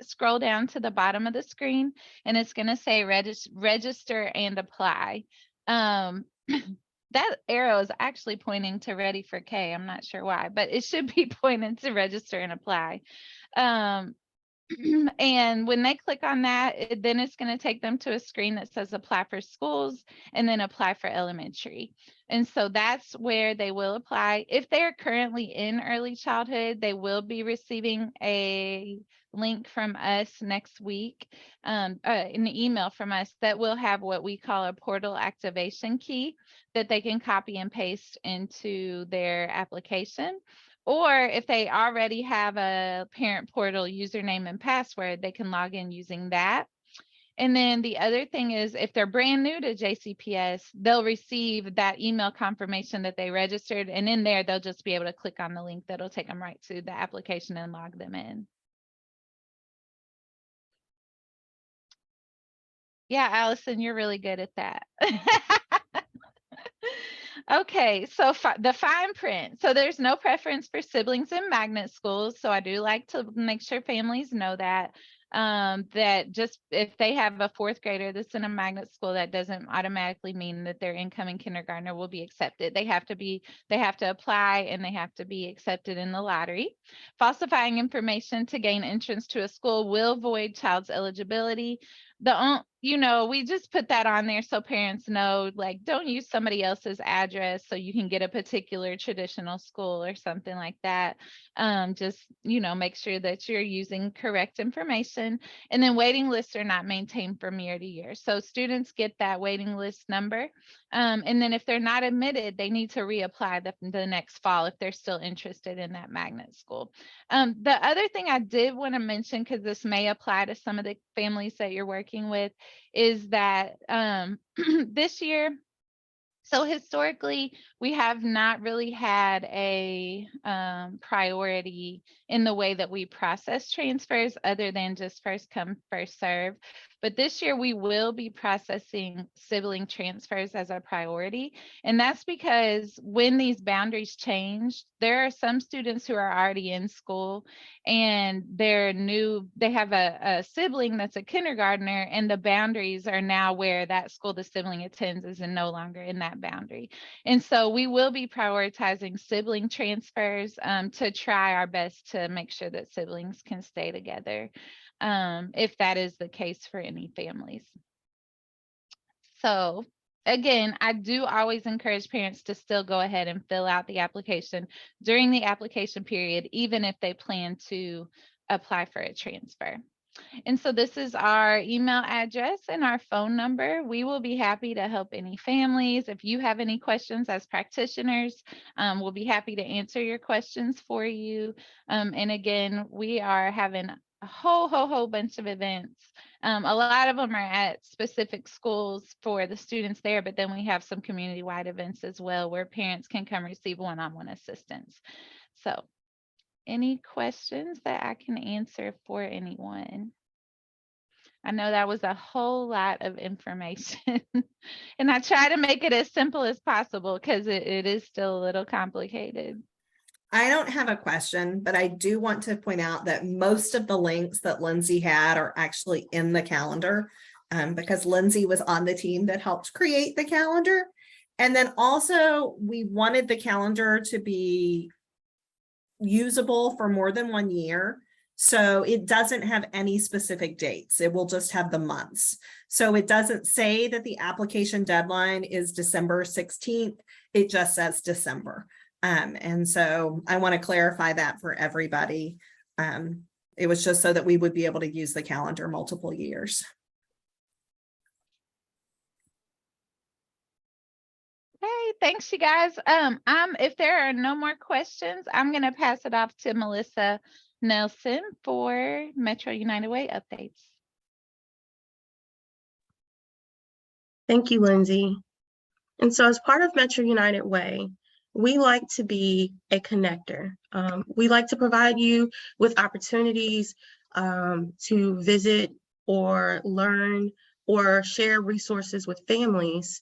Scroll down to the bottom of the screen, and it's going to say register and apply. That arrow is actually pointing to Ready for K. I'm not sure why, but it should be pointing to register and apply. And when they click on that, then it's going to take them to a screen that says apply for schools and then apply for elementary. And so that's where they will apply. If they're currently in early childhood, they will be receiving a link from us next week, an email from us that will have what we call a portal activation key that they can copy and paste into their application. Or if they already have a parent portal username and password, they can log in using that. And then the other thing is, if they're brand new to JCPS, they'll receive that email confirmation that they registered. And in there, they'll just be able to click on the link that'll take them right to the application and log them in. Yeah, Allison, you're really good at that. Okay, so the fine print. So there's no preference for siblings in magnet schools. So I do like to make sure families know that. That just if they have a 4th grader that's in a magnet school, that doesn't automatically mean that their incoming kindergartner will be accepted. They have to apply, and they have to be accepted in the lottery. Falsifying information to gain entrance to a school will void child's eligibility. We just put that on there so parents know, like, don't use somebody else's address so you can get a particular traditional school or something like that. Just, make sure that you're using correct information. And then waiting lists are not maintained from year to year. So students get that waiting list number. And then if they're not admitted, they need to reapply the next fall if they're still interested in that magnet school. The other thing I did want to mention, because this may apply to some of the families that you're working with, is that this year, so historically, we have not really had a priority in the way that we process transfers other than just first come, first serve. But this year we will be processing sibling transfers as a priority. And that's because when these boundaries change, there are some students who are already in school and they're new, they have a sibling that's a kindergartner, and the boundaries are now where that school the sibling attends is no longer in that boundary. And so we will be prioritizing sibling transfers to try our best to make sure that siblings can stay together, if that is the case for any families. So again, I do always encourage parents to still go ahead and fill out the application during the application period, even if they plan to apply for a transfer. And so this is our email address and our phone number. We will be happy to help any families. If you have any questions as practitioners, we'll be happy to answer your questions for you. And again, we are having a whole bunch of events. A lot of them are at specific schools for the students there, but then we have some community-wide events as well where parents can come receive one-on-one assistance. So any questions that I can answer for anyone? I know that was a whole lot of information and I try to make it as simple as possible because it is still a little complicated. I don't have a question, but I do want to point out that most of the links that Lindsay had are actually in the calendar, because Lindsay was on the team that helped create the calendar. And then also we wanted the calendar to be usable for more than 1 year. So it doesn't have any specific dates. It will just have the months. So it doesn't say that the application deadline is December 16th. It just says December. And so I want to clarify that for everybody. It was just so that we would be able to use the calendar multiple years. Hey, thanks you guys. If there are no more questions, I'm going to pass it off to Melissa Nelson for Metro United Way updates. Thank you, Lindsay. And so as part of Metro United Way, we like to be a connector. We like to provide you with opportunities to visit or learn or share resources with families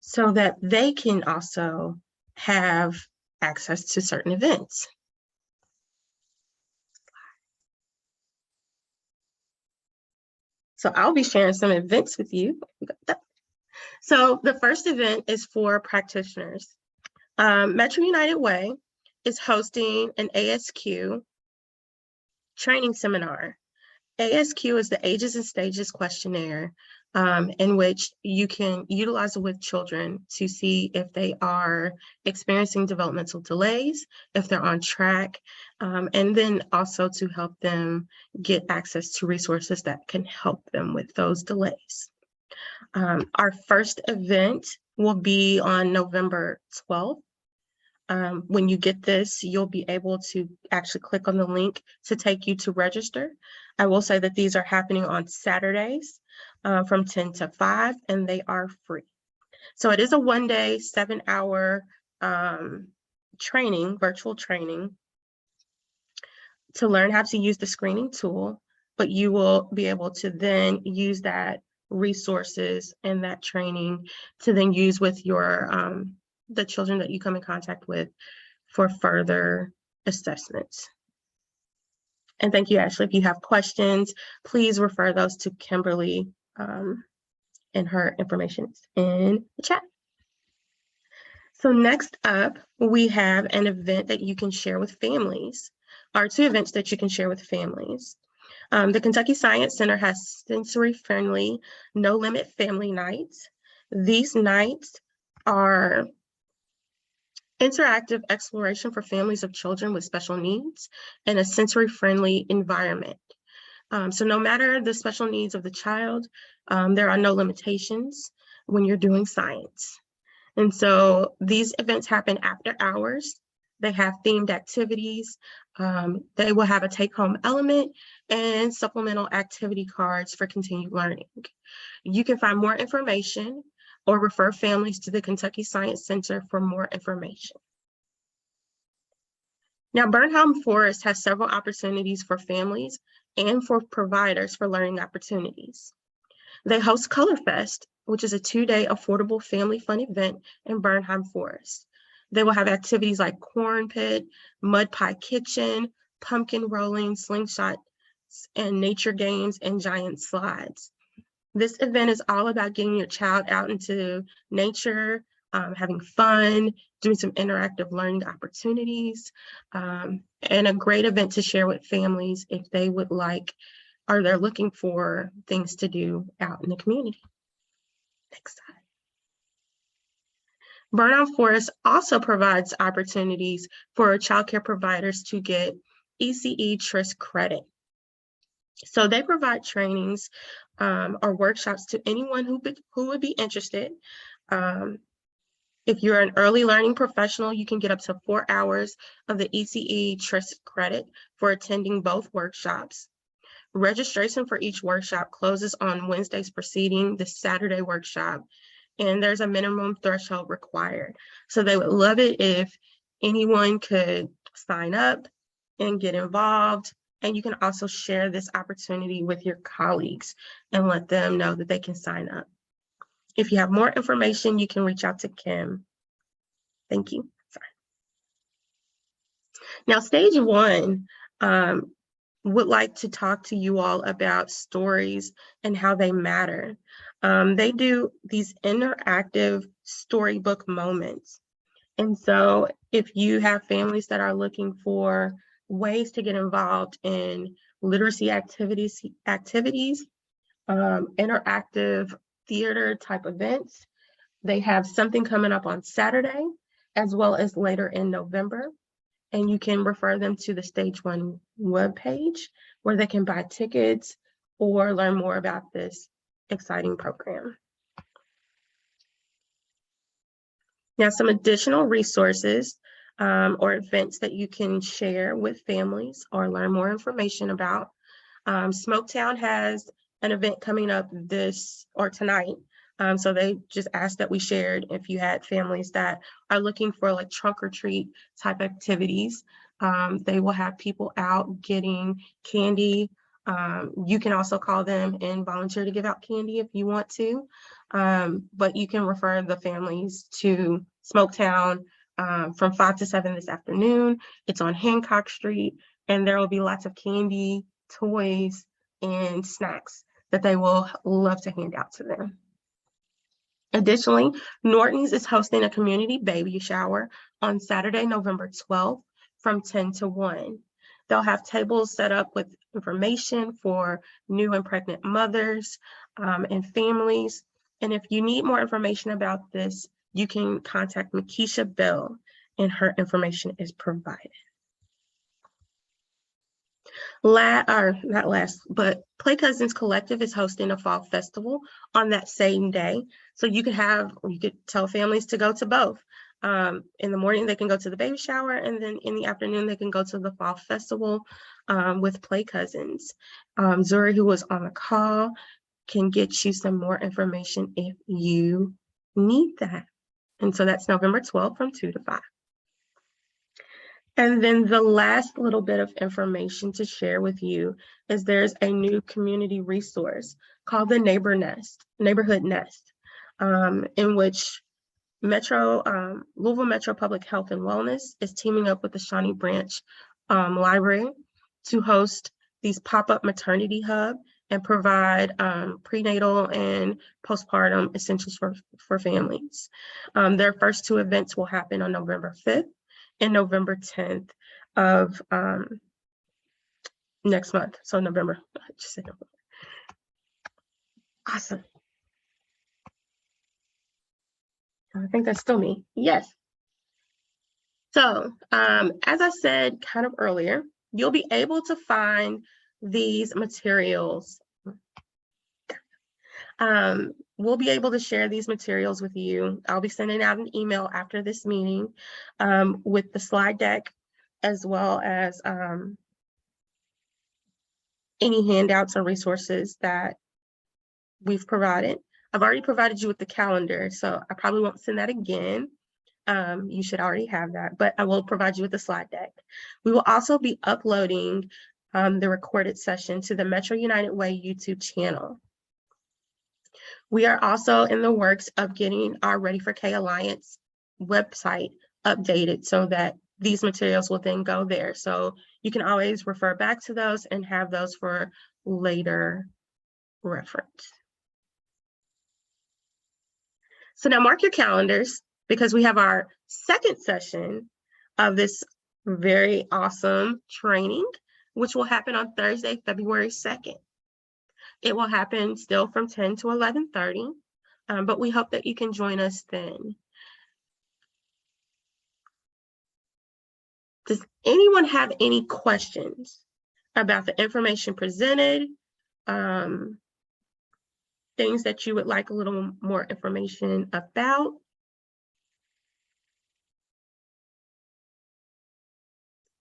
so that they can also have access to certain events. So I'll be sharing some events with you. So the first event is for practitioners. Metro United Way is hosting an ASQ training seminar. ASQ is the Ages and Stages questionnaire in which you can utilize it with children to see if they are experiencing developmental delays, if they're on track, and then also to help them get access to resources that can help them with those delays. Our first event will be on November 12th. When you get this, you'll be able to actually click on the link to take you to register. I will say that these are happening on Saturdays from 10 to 5, and they are free. So it is a 1-day, 7-hour training, virtual training to learn how to use the screening tool, but you will be able to then use that resources and that training to then use with your the children that you come in contact with for further assessments. And thank you, Ashley. If you have questions, please refer those to Kimberly, and her information is in the chat. So next up, we have an event that you can share with families, or 2 events that you can share with families. The Kentucky Science Center has sensory-friendly, no-limit family nights. These nights are interactive exploration for families of children with special needs in a sensory-friendly environment. So no matter the special needs of the child, there are no limitations when you're doing science. And so these events happen after hours. They have themed activities. They will have a take-home element and supplemental activity cards for continued learning. You can find more information or refer families to the Kentucky Science Center for more information. Now, Bernheim Forest has several opportunities for families and for providers for learning opportunities. They host Colorfest, which is a 2-day affordable family fun event in Bernheim Forest. They will have activities like corn pit, mud pie kitchen, pumpkin rolling, slingshot, and nature games and giant slides. This event is all about getting your child out into nature, having fun, doing some interactive learning opportunities, and a great event to share with families if they would like, or they're looking for things to do out in the community. Next slide. Bernheim Forest also provides opportunities for childcare providers to get ECE TRIS credit. So they provide trainings or workshops to anyone who would be interested. If you're an early learning professional, you can get up to 4 hours of the ECE TRIS credit for attending both workshops. Registration for each workshop closes on Wednesdays preceding the Saturday workshop, and there's a minimum threshold required. So they would love it if anyone could sign up and get involved. And you can also share this opportunity with your colleagues and let them know that they can sign up. If you have more information, you can reach out to Kim. Thank you. Sorry. Now, stage 1 would like to talk to you all about stories and how they matter. They do these interactive storybook moments. And so if you have families that are looking for ways to get involved in literacy activities, interactive theater type events, they have something coming up on Saturday, as well as later in November. And you can refer them to the Stage 1 webpage where they can buy tickets or learn more about this exciting program. Now, some additional resources or events that you can share with families or learn more information about. Smoketown has an event coming up tonight. So they just asked that we shared if you had families that are looking for like trunk or treat type activities. They will have people out getting candy. You can also call them and volunteer to give out candy if you want to. But you can refer the families to Smoketown from 5 to 7 this afternoon. It's on Hancock Street, and there will be lots of candy, toys, and snacks that they will love to hand out to them. Additionally, Norton's is hosting a community baby shower on Saturday, November 12th from 10 to 1. They'll have tables set up with information for new and pregnant mothers and families. And if you need more information about this, you can contact Makisha Bell, and her information is provided. Not last, but Play Cousins Collective is hosting a fall festival on that same day. So you could tell families to go to both. In the morning, they can go to the baby shower, and then in the afternoon, they can go to the fall festival with Play Cousins. Zuri, who was on the call, can get you some more information if you need that. And so that's November 12th from 2 to 5. And then the last little bit of information to share with you is there's a new community resource called the Neighborhood Nest, in which Louisville Metro Public Health and Wellness is teaming up with the Shawnee Branch Library to host these pop-up maternity hub and provide prenatal and postpartum essentials for families. Their first 2 events will happen on November 5th and November 10th of next month. So November, I just said November. Awesome. I think that's still me. Yes. So as I said kind of earlier, you'll be able to find these materials. We'll be able to share these materials with you. I'll be sending out an email after this meeting with the slide deck, as well as any handouts or resources that we've provided. I've already provided you with the calendar, so I probably won't send that again. You should already have that, but I will provide you with the slide deck. We will also be uploading the recorded session to the Metro United Way YouTube channel. We are also in the works of getting our Ready for K Alliance website updated so that these materials will then go there. So you can always refer back to those and have those for later reference. So now mark your calendars because we have our second session of this very awesome training, which will happen on Thursday, February 2nd. It will happen still from 10 to 11:30, but we hope that you can join us then. Does anyone have any questions about the information presented? Things that you would like a little more information about?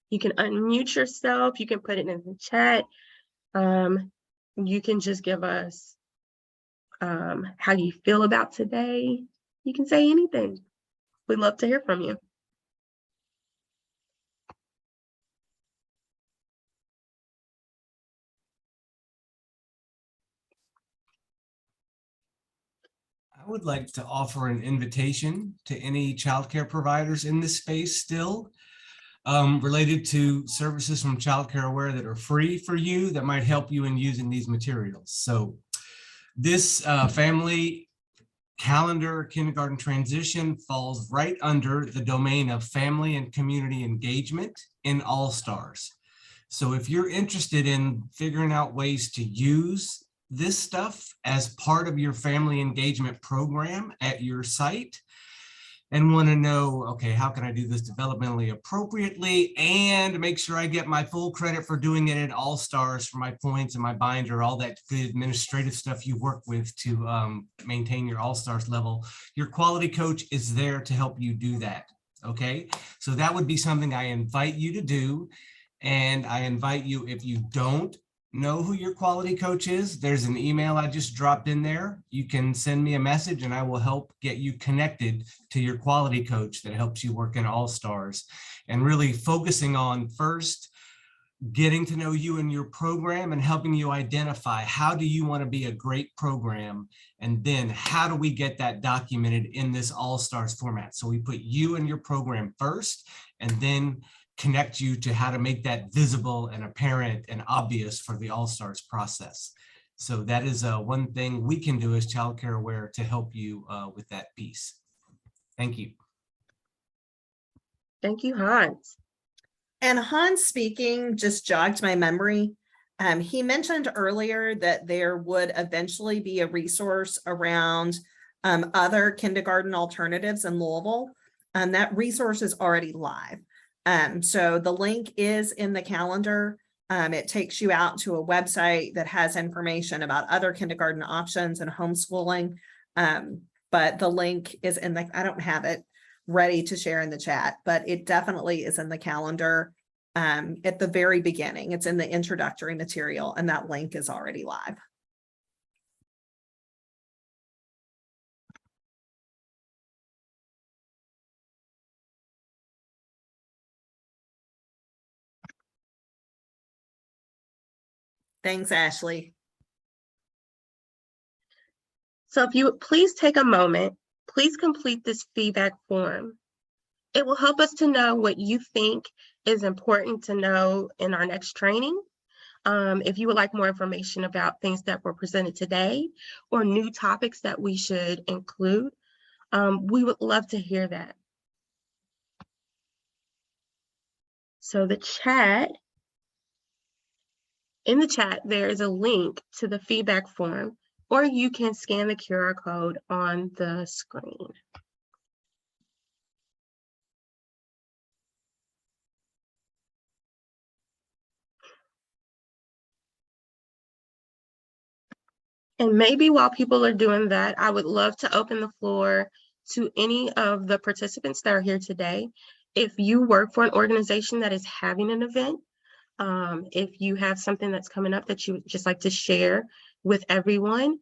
You can unmute yourself. You can put it in the chat. You can just give us how you feel about today. You can say anything. We'd love to hear from you. I would like to offer an invitation to any childcare providers in this space still related to services from Childcare Aware that are free for you that might help you in using these materials. So this family calendar kindergarten transition falls right under the domain of family and community engagement in All-Stars. So if you're interested in figuring out ways to use this stuff as part of your family engagement program at your site and want to know, okay, how can I do this developmentally appropriately and make sure I get my full credit for doing it at All-Stars for my points and my binder, all that good administrative stuff you work with to maintain your All-Stars level, your quality coach is there to help you do that, okay? So that would be something I invite you to do. And I invite you, if you don't know who your quality coach is, there's an email I just dropped in there. You can send me a message and I will help get you connected to your quality coach that helps you work in All-Stars and really focusing on first getting to know you and your program and helping you identify how do you want to be a great program, and then how do we get that documented in this All-Stars format. So we put you and your program first and then connect you to how to make that visible and apparent and obvious for the All-Stars process. So that is one thing we can do as Childcare Aware to help you with that piece. Thank you. Thank you, Hans. And Hans speaking just jogged my memory. He mentioned earlier that there would eventually be a resource around other kindergarten alternatives in Louisville. That resource is already live. So the link is in the calendar. It takes you out to a website that has information about other kindergarten options and homeschooling. But the link is in the, I don't have it ready to share in the chat, but it definitely is in the calendar at the very beginning. It's in the introductory material and that link is already live. Thanks, Ashley. So if you would please take a moment, please complete this feedback form. It will help us to know what you think is important to know in our next training. If you would like more information about things that were presented today or new topics that we should include, we would love to hear that. So in the chat, there is a link to the feedback form, or you can scan the QR code on the screen. And maybe while people are doing that, I would love to open the floor to any of the participants that are here today. If you work for an organization that is having an event, if you have something that's coming up that you would just like to share with everyone,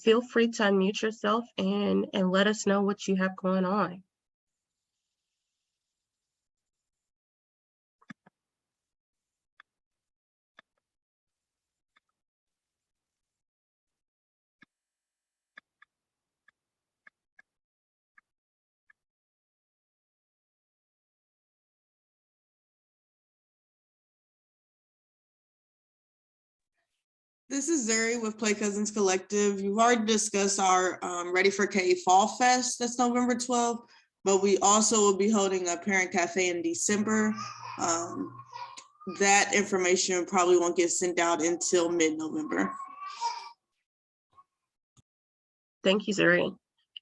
feel free to unmute yourself and let us know what you have going on. This is Zuri with Play Cousins Collective. You've already discussed our Ready for K Fall Fest. That's November 12th, but we also will be holding a parent cafe in December. That information probably won't get sent out until mid-November. Thank you, Zuri.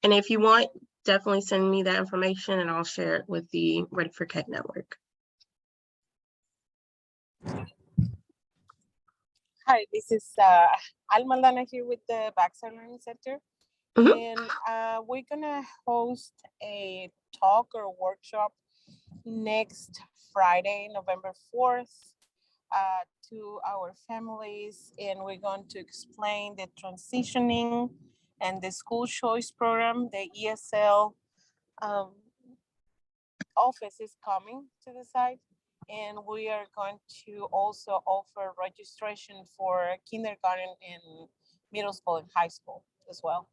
And if you want, definitely send me that information and I'll share it with the Ready for K network. Hi, this is Alma Lana here with the Baxter Learning Center. Mhm. And we're gonna host a talk or workshop next Friday, November 4th, to our families. And we're going to explain the transitioning and the school choice program. The ESL office is coming to the site. And we are going to also offer registration for kindergarten and middle school and high school as well.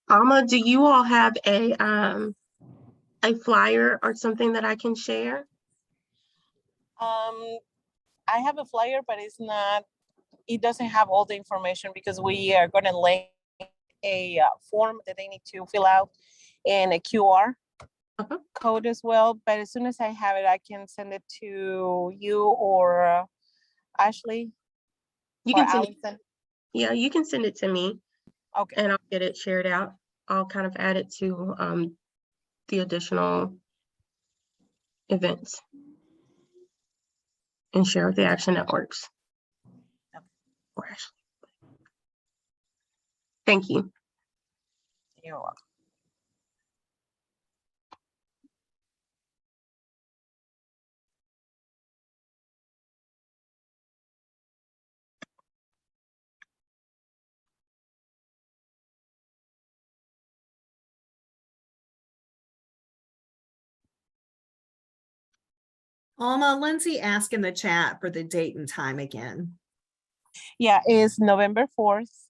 Alma, do you all have a flyer or something that I can share? I have a flyer, but it doesn't have all the information because we are going to link a form that they need to fill out and a QR code as well. But as soon as I have it, I can send it to you or Ashley You or can send it, Allison. yeah, you can send it to me Okay. and I'll get it shared out. I'll kind of add it to the additional events and share with the Action Networks. Or Ashley. Thank you. You're welcome. Alma, Lindsay asked in the chat for the date and time again. Yeah, it's November 4th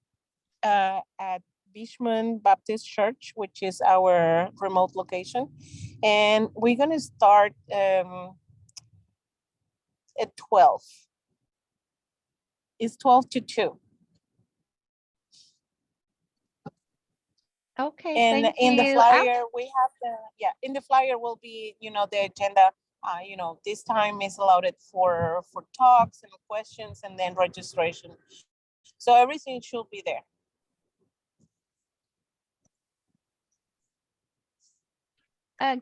at Beachman Baptist Church, which is our remote location. And we're going to start at 12. It's 12 to 2. Okay, And thank in the you. flyer, we have in the flyer will be, the agenda. This time is allowed for talks and questions and then registration. So everything should be there.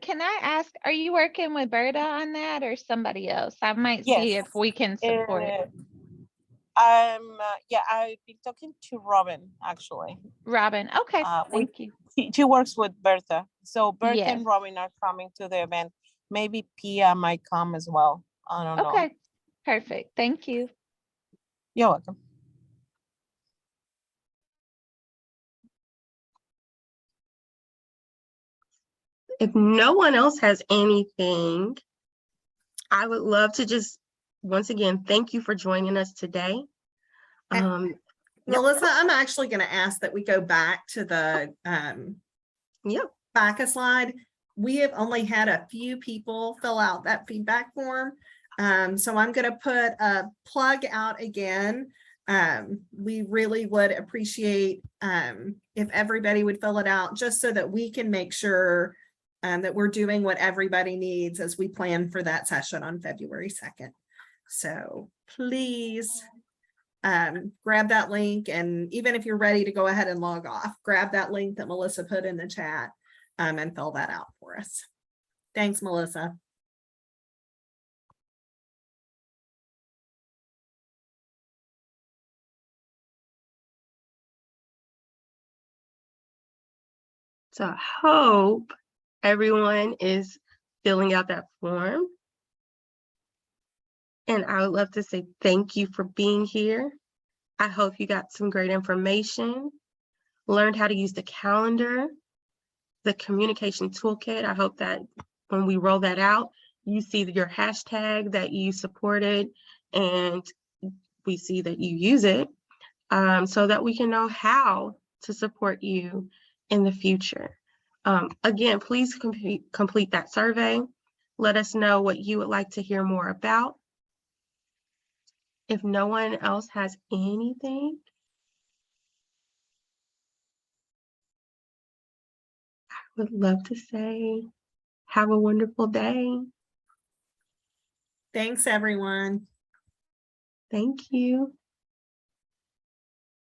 Can I ask, are you working with Berta on that or somebody else? I might see Yes. if we can support. I've been talking to Robin actually. Robin, okay, we- thank you. She works with Bertha. So Bertha Yes. and Robin are coming to the event. Maybe Pia might come as well. I don't know. Okay, perfect, thank you. You're welcome. If no one else has anything, I would love to just, once again, thank you for joining us today. Yep. Melissa, I'm actually going to ask that we go back to the Yep. back a slide. We have only had a few people fill out that feedback form. So I'm going to put a plug out again. We really would appreciate if everybody would fill it out just so that we can make sure that we're doing what everybody needs as we plan for that session on February 2nd. So please grab that link, and even if you're ready to go ahead and log off, grab that link that Melissa put in the chat and fill that out for us. Thanks, Melissa. So I hope everyone is filling out that form. And I would love to say thank you for being here. I hope you got some great information, learned how to use the calendar, the communication toolkit. I hope that when we roll that out, you see your hashtag that you supported and we see that you use it so that we can know how to support you in the future. Again, please complete that survey. Let us know what you would like to hear more about. If no one else has anything, I would love to say, have a wonderful day. Thanks, everyone. Thank you.